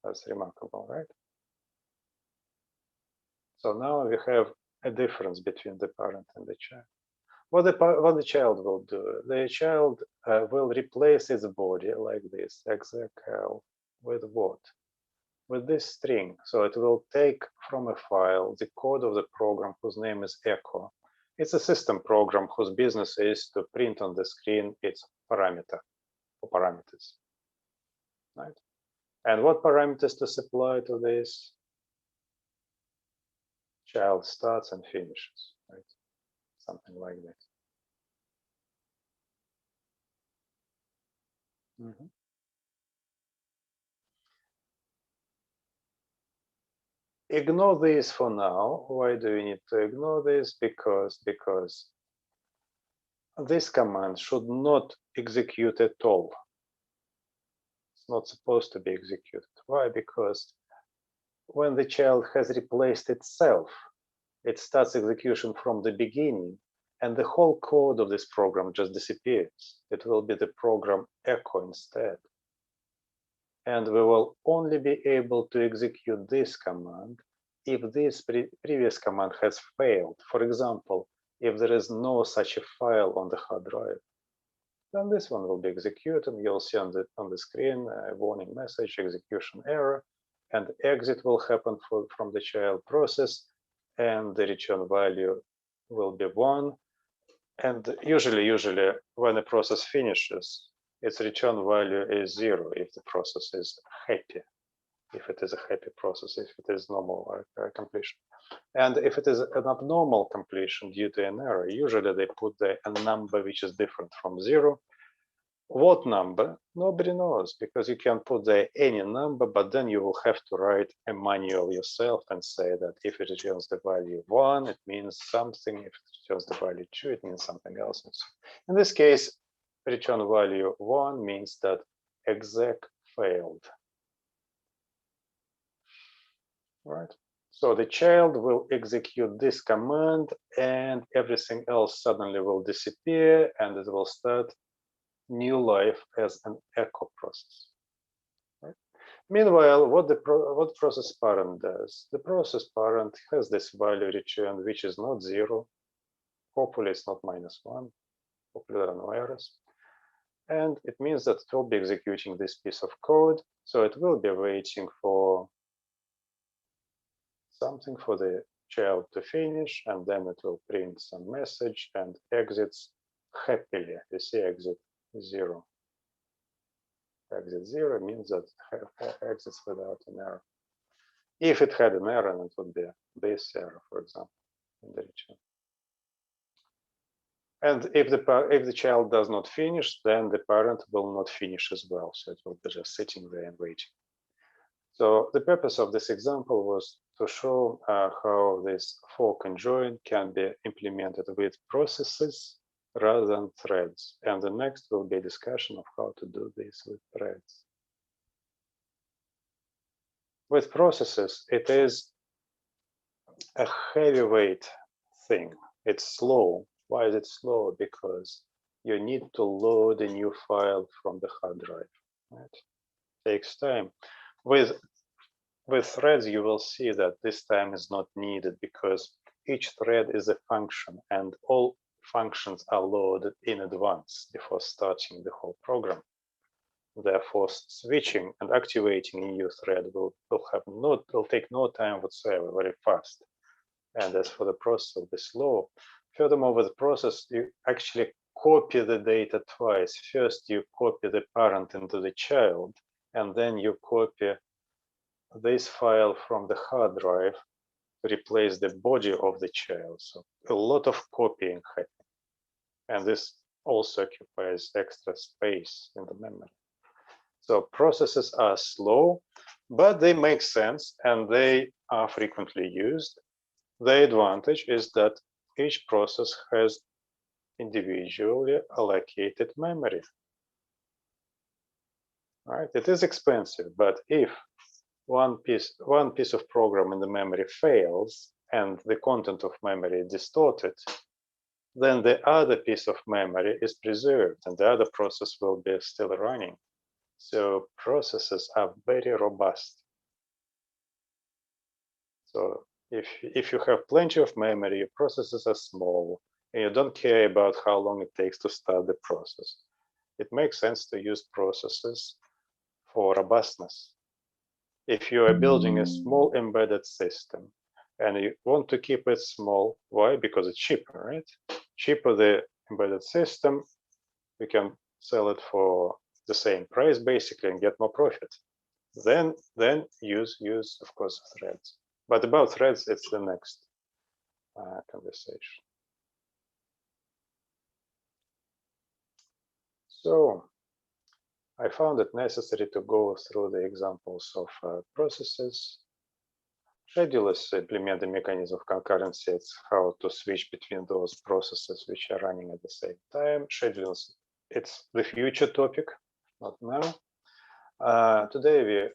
That's remarkable, right? So now we have a difference between the parent and the child. What the child will do, the child will replace its body like this, exec_l, with what? With this string. So it will take from a file the code of the program whose name is echo. It's a system program whose business is to print on the screen its parameter or parameters, right? And what parameters to supply to this? Child starts and finishes, right? Something like this. Ignore this for now. Why do we need to ignore this? Because this command should not execute at all. It's not supposed to be executed. Why? Because when the child has replaced itself, it starts execution from the beginning, and the whole code of this program just disappears. It will be the program echo instead. And we will only be able to execute this command if this previous command has failed. For example, if there is no such a file on the hard drive, then this one will be executed. You'll see on the screen a warning message, execution error, and exit will happen from the child process, and the return value will be 1. And usually when a process finishes, its return value is 0 if the process is happy, if it is a happy process, if it is normal completion. And if it is an abnormal completion due to an error, usually they put a number which is different from 0. What number? Nobody knows, because you can put there any number, but then you will have to write a manual yourself and say that if it returns the value 1, it means something. If it returns the value 2, it means something else. And so in this case, return value 1 means that exec failed. Right? So the child will execute this command and everything else suddenly will disappear and it will start new life as an echo process. Right? Meanwhile, what process parent does? The process parent has this value returned, which is not 0. Hopefully, it's not -1. Hopefully, there are no errors. And it means that it will be executing this piece of code. So it will be waiting for something for the child to finish, and then it will print some message and exits happily. You see exit 0. Exit 0 means that it exits without an error. If it had an error, it would be this error, for example, in the return. And if the child does not finish, then the parent will not finish as well. So it will be just sitting there and waiting. So the purpose of this example was to show how this fork and join can be implemented with processes rather than threads. And the next will be a discussion of how to do this with threads. With processes, it is a heavyweight thing. It's slow. Why is it slow? Because you need to load a new file from the hard drive. Right? It takes time. With threads, you will see that this time is not needed because each thread is a function and all functions are loaded in advance before starting the whole program. Therefore, switching and activating a new thread will take no time whatsoever, very fast. And as for the process, it will be slow. Furthermore, with the process, you actually copy the data twice. First, you copy the parent into the child, and then you copy this file from the hard drive to replace the body of the child. So a lot of copying happening. And this also occupies extra space in the memory. So processes are slow, but they make sense and they are frequently used. The advantage is that each process has individually allocated memory. Right? It is expensive, but if one piece of program in the memory fails and the content of memory is distorted, then the other piece of memory is preserved and the other process will be still running. So processes are very robust. So if you have plenty of memory, your processes are small, and you don't care about how long it takes to start the process, it makes sense to use processes for robustness. If you are building a small embedded system and you want to keep it small, why? Because it's cheaper, right? Cheaper the embedded system, we can sell it for the same price basically and get more profit. Then use of course threads. But about threads, it's the next conversation. So I found it necessary to go through the examples of processes. Schedulers implement the mechanism of concurrency. It's how to switch between those processes which are running at the same time. Schedulers, it's the future topic, not now. Today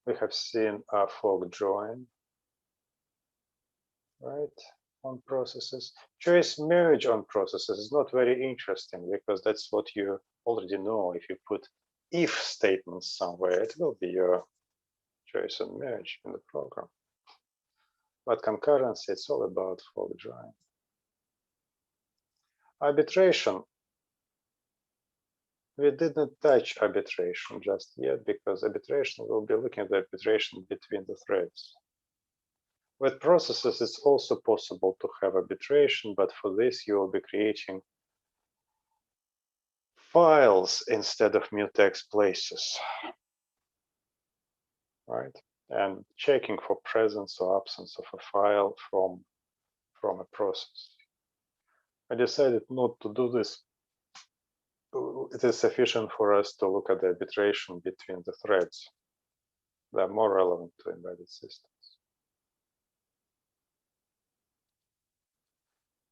we have seen a fork join, right, on processes. Choice merge on processes is not very interesting because that's what you already know. If you put if statement somewhere, it will be your choice and merge in the program. But concurrency, it's all about for join. Arbitration. We didn't touch arbitration just yet because arbitration will be looking at the arbitration between the threads. With processes, it's also possible to have arbitration, but for this, you will be creating files instead of mutex places, right? And checking for presence or absence of a file from a process. I decided not to do this. It is sufficient for us to look at the arbitration between the threads. They are more relevant to embedded systems.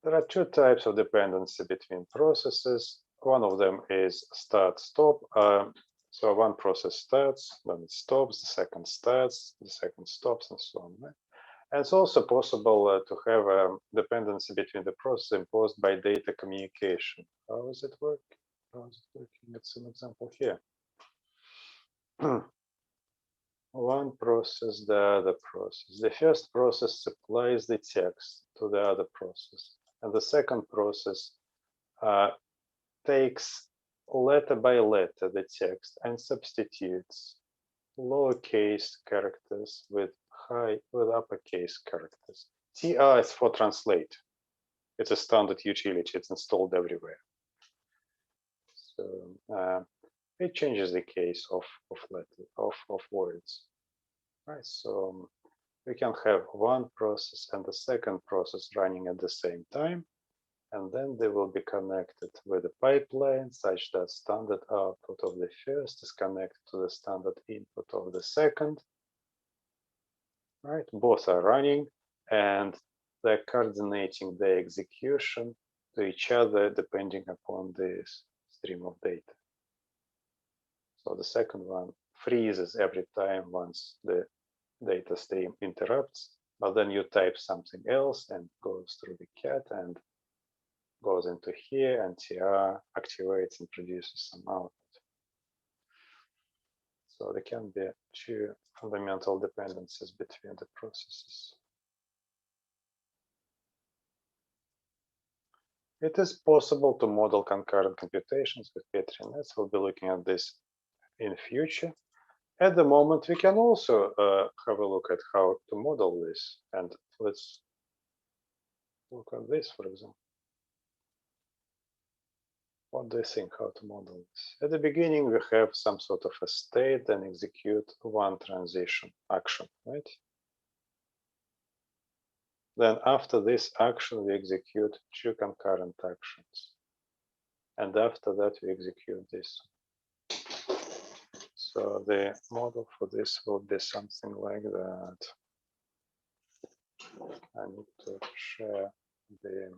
There are two types of dependency between processes. One of them is start-stop. So one process starts, then it stops, the second starts, the second stops, and so on. Right? And it's also possible to have a dependency between the process imposed by data communication. How does it work? How is it working? It's an example here. One process, the other process. The first process supplies the text to the other process. And the second process takes letter by letter the text and substitutes lowercase characters with uppercase characters. TR is for translate. It's a standard utility. It's installed everywhere. So it changes the case of words. Right. So we can have one process and the second process running at the same time, and then they will be connected with a pipeline such that standard output of the first is connected to the standard input of the second. Right, both are running and they're coordinating the execution to each other depending upon this stream of data. So the second one freezes every time once the data stream interrupts, but then you type something else and goes through the cat and goes into here, and TR activates and produces some output. So there can be two fundamental dependencies between the processes. It is possible to model concurrent computations with Petri nets. We'll be looking at this in future. At the moment, we can also have a look at how to model this. And let's look at this, for example. What do you think how to model this? At the beginning, we have some sort of a state and execute one transition action, right? Then after this action, we execute two concurrent actions. And after that, we execute this. So the model for this will be something like that. I need to share the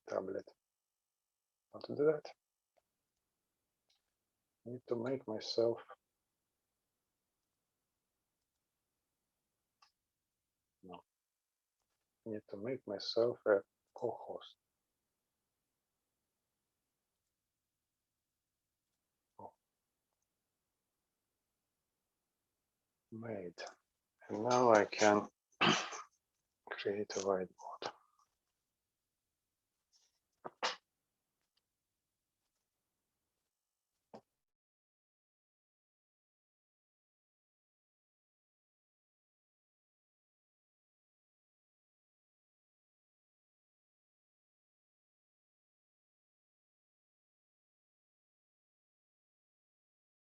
tablet. How to do that? I need to make myself I need to make myself a co-host. Made. And now I can create a whiteboard.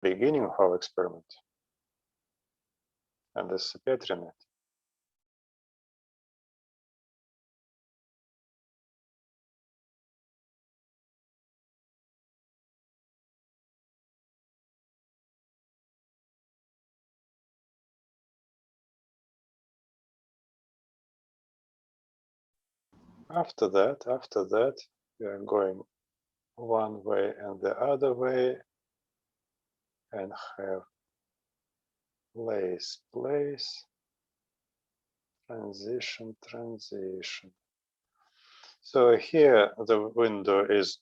Beginning of our experiment. And this is a Petri net. After that, we are going one way and the other way and have place, transition. So here the window is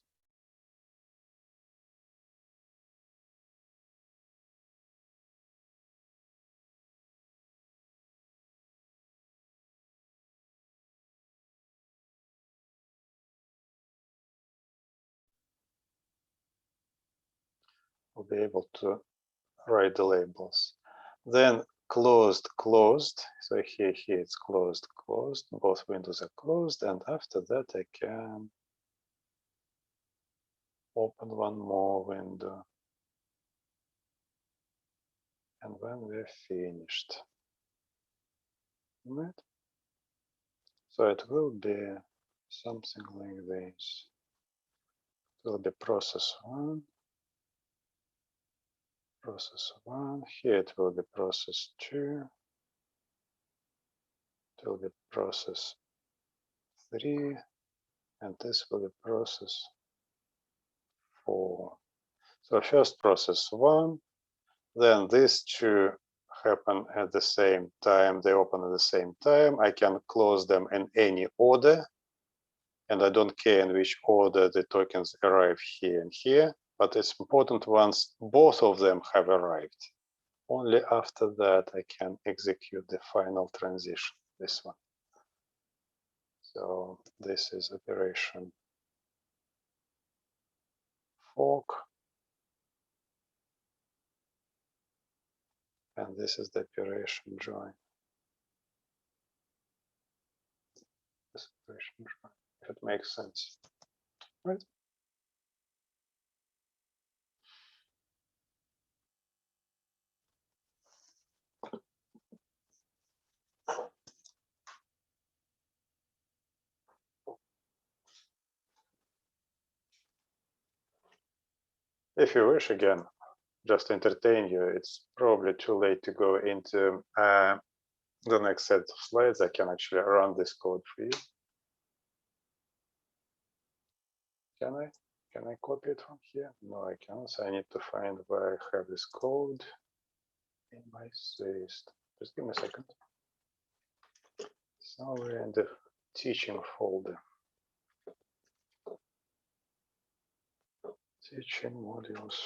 will be able to write the labels. Then closed, closed. So here it's closed, closed. Both windows are closed. And after that, I can open one more window. And when we're finished, right? So it will be something like this. It will be process one. Process one. Here it will be process two. It will be process 3, and this will be process 4. So first process 1, then these two happen at the same time, they open at the same time. I can close them in any order, and I don't care in which order the tokens arrive here and here, but it's important once both of them have arrived. Only after that I can execute the final transition, this one. So this is operation fork, and this is the operation join. This operation join, if it makes sense, right? If you wish, again, just to entertain you, it's probably too late to go into the next set of slides. I can actually run this code for you. Can I? Can I copy it from here? No, I can't. So I need to find where I have this code in my system. Just give me a second. Somewhere in the teaching folder. Teaching modules.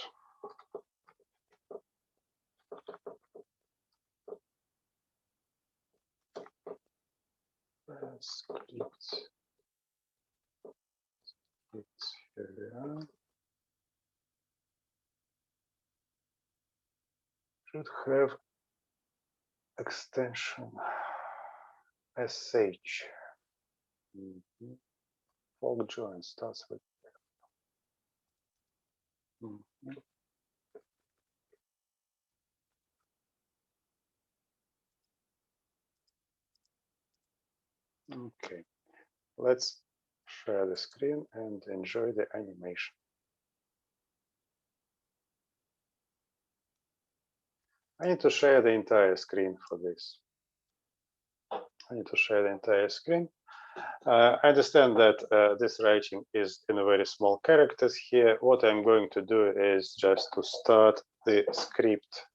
Scripts. Scripts, here we are. Should have extension sh. Fork join starts with. Okay, let's share the screen and enjoy the animation. I need to share the entire screen for this. I need to share the entire screen. I understand that this writing is in a very small characters here. What I'm going to do is just to start the script.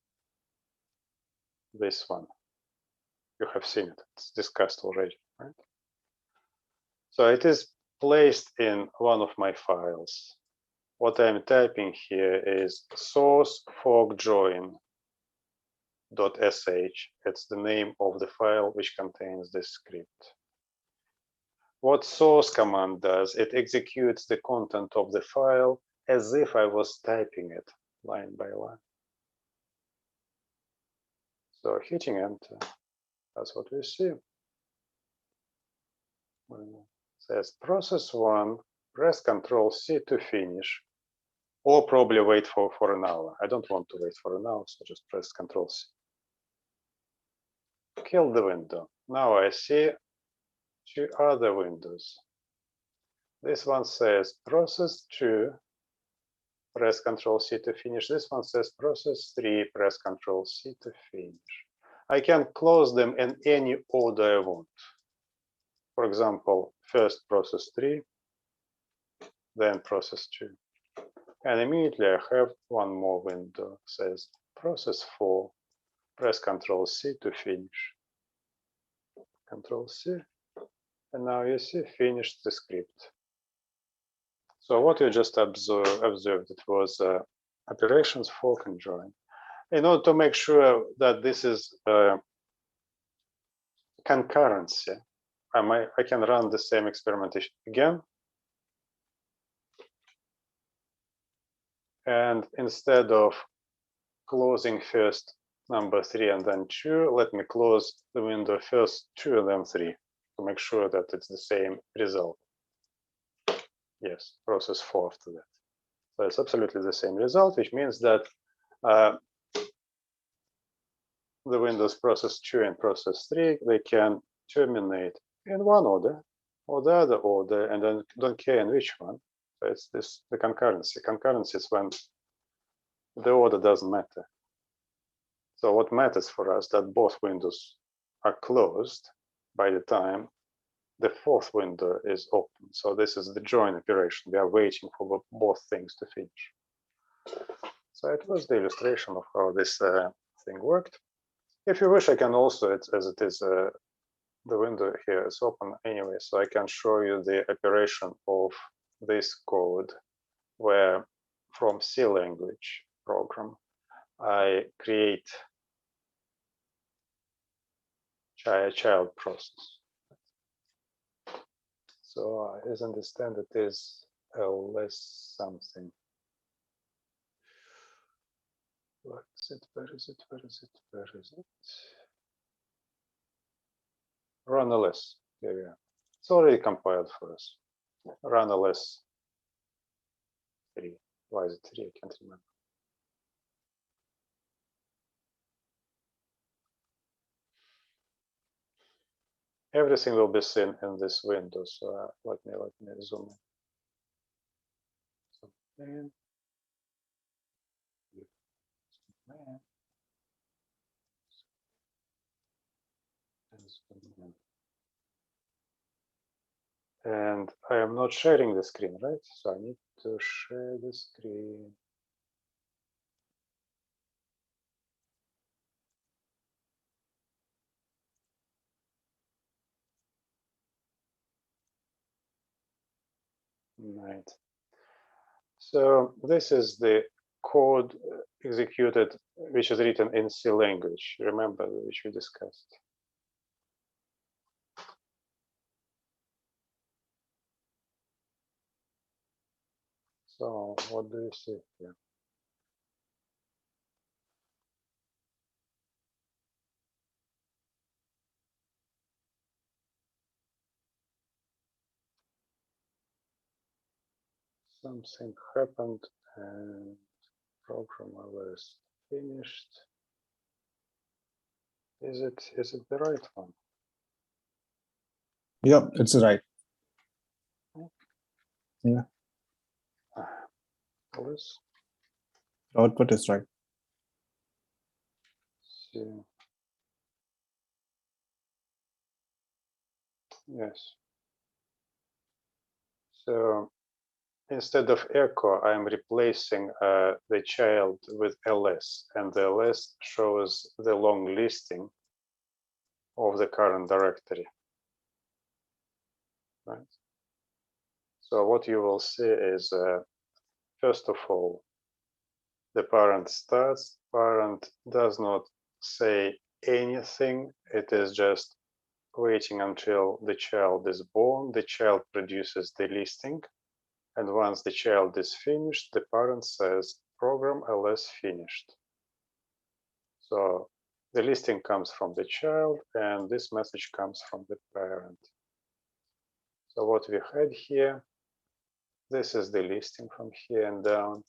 This one. You have seen it. It's discussed already, right? So it is placed in one of my files. What I'm typing here is source fork join .sh. It's the name of the file which contains this script. What source command does, it executes the content of the file as if I was typing it line by line. So hitting enter, that's what we see. It says process 1, press Ctrl C to finish, or probably wait for an hour. I don't want to wait for an hour, so just press Ctrl C. Kill the window. Now I see two other windows. This one says process 2, press Ctrl C to finish. This one says process 3, press Ctrl C to finish. I can close them in any order I want. For example, first process 3, then process 2. And immediately I have one more window, says process 4, press Ctrl C to finish. Ctrl C, and now you see finished the script. So what you just observed, it was operations fork and join. In order to make sure that this is concurrency, I can run the same experimentation again. And instead of closing first number 3 and then 2, let me close the window first 2 and then 3 to make sure that it's the same result. Yes, process 4 after that. So it's absolutely the same result, which means that the windows process 2 and process 3, they can terminate in one order or the other order, and then don't care in which one. So it's the concurrency. Concurrency is when the order doesn't matter. So what matters for us that both windows are closed by the time the fourth window is open. So this is the join operation. We are waiting for both things to finish. So it was the illustration of how this thing worked. If you wish, I can also, as it is, the window here is open anyway, so I can show you the operation of this code where from C language program, I create child process. So as I understand it is ls something. Where is it? Where is it? Where is it? Where is it? Run ls. Here we are. It's already compiled for us. Run ls 3. Why is it 3? I can't remember. Everything will be seen in this window. So let me zoom in. And I am not sharing the screen, right? So I need to share the screen. Right. So this is the code executed, which is written in C language. Remember, which we discussed. So what do you see here? Something happened and program was finished. Is it the right one? Yep, it's right. Yeah, Let's output is right. see. Yes. So instead of echo, I'm replacing the child with ls, and the ls shows the long listing of the current directory. Right. So what you will see is, first of all, the parent starts. Parent does not say anything. It is just waiting until the child is born. The child produces the listing. And once the child is finished, the parent says program ls finished. So the listing comes from the child and this message comes from the parent. So what we had here, this is the listing from here and down.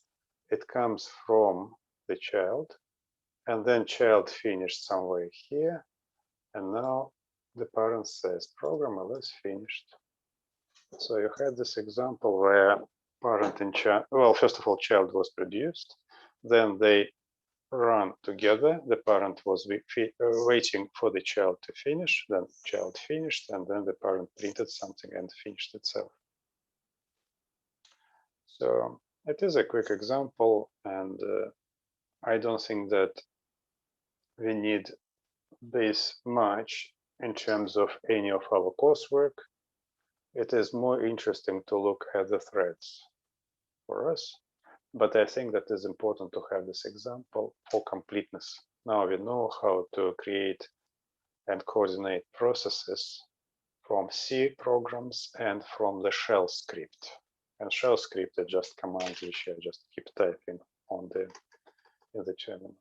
It comes from the child and then child finished somewhere here. And now the parent says program ls finished. So you had this example where parent and child, well, first of all, child was produced, then they run together. The parent was waiting for the child to finish, then child finished, and then the parent printed something and finished itself. So it is a quick example, and I don't think that we need this much in terms of any of our coursework. It is more interesting to look at the threads for us. But I think that it's important to have this example for completeness. Now we know how to create and coordinate processes from C programs and from the shell script. And shell script are just commands which I just keep typing on in the terminal.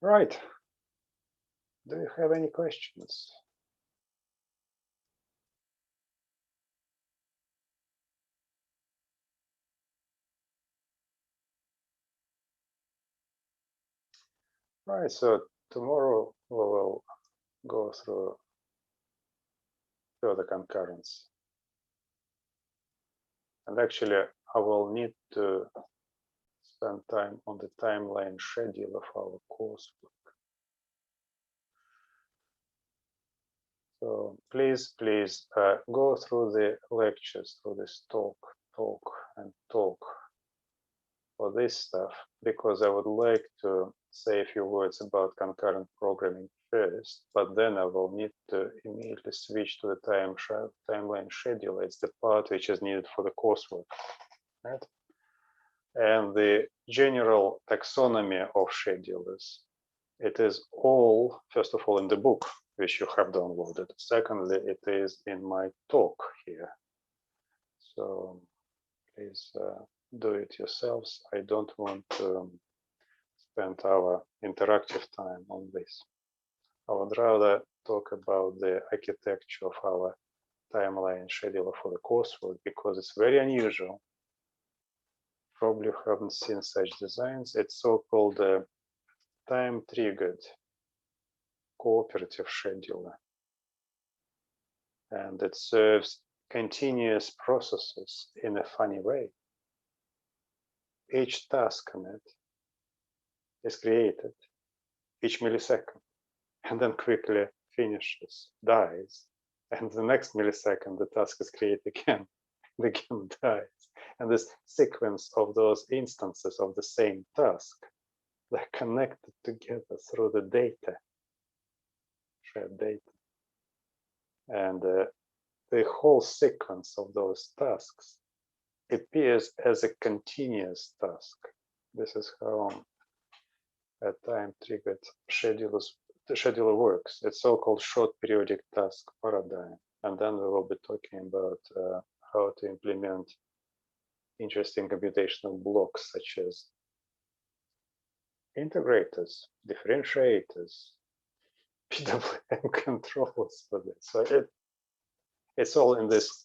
Right. Do you have any questions? Right, so tomorrow we will go through further concurrence. And actually, I will need to spend time on the timeline schedule of our coursework. So please go through the lectures, through this talk for this stuff, because I would like to say a few words about concurrent programming first, but then I will need to immediately switch to the timeline schedule. It's the part which is needed for the coursework, right? And the general taxonomy of schedulers, it is all, first of all, in the book, which you have downloaded. Secondly, it is in my talk here. So please do it yourselves. I don't want to spend our interactive time on this. I would rather talk about the architecture of our timeline scheduler for the coursework, because it's very unusual. Probably haven't seen such designs. It's so-called time-triggered cooperative scheduler. And it serves continuous processes in a funny way. Each task on it is created each millisecond, and then quickly finishes, dies, and the next millisecond the task is created again, and again dies. And this sequence of those instances of the same task, they're connected together through the data, shared data. And the whole sequence of those tasks appears as a continuous task. This is how a time-triggered scheduler works. It's so-called short periodic task paradigm. And then we will be talking about how to implement interesting computational blocks such as integrators, differentiators, PWM controllers for this. So it's all in this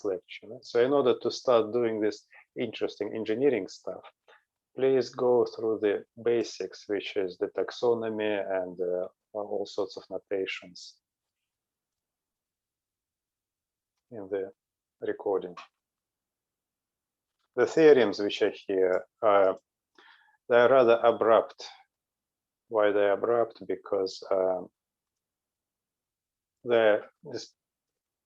lecture. So in order to start doing this interesting engineering stuff, please go through the basics, which is the taxonomy and all sorts of notations in the recording. The theorems which are here, they're rather abrupt. Why they're abrupt? Because they're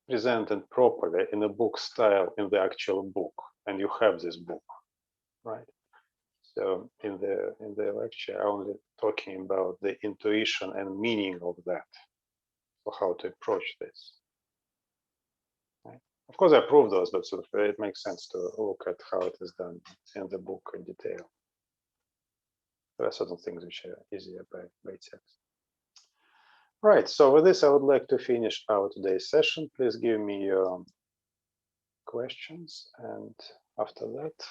presented properly in a book style in the actual book, and you have this book, right? So in the lecture, I'm only talking about the intuition and meaning of that, for how to approach this. Right? Of course, I prove those, but sort of it makes sense to look at how it is done in the book in detail. There are certain things which are easier by text. Right, so with this, I would like to finish our today's session. Please give me your questions, and after that,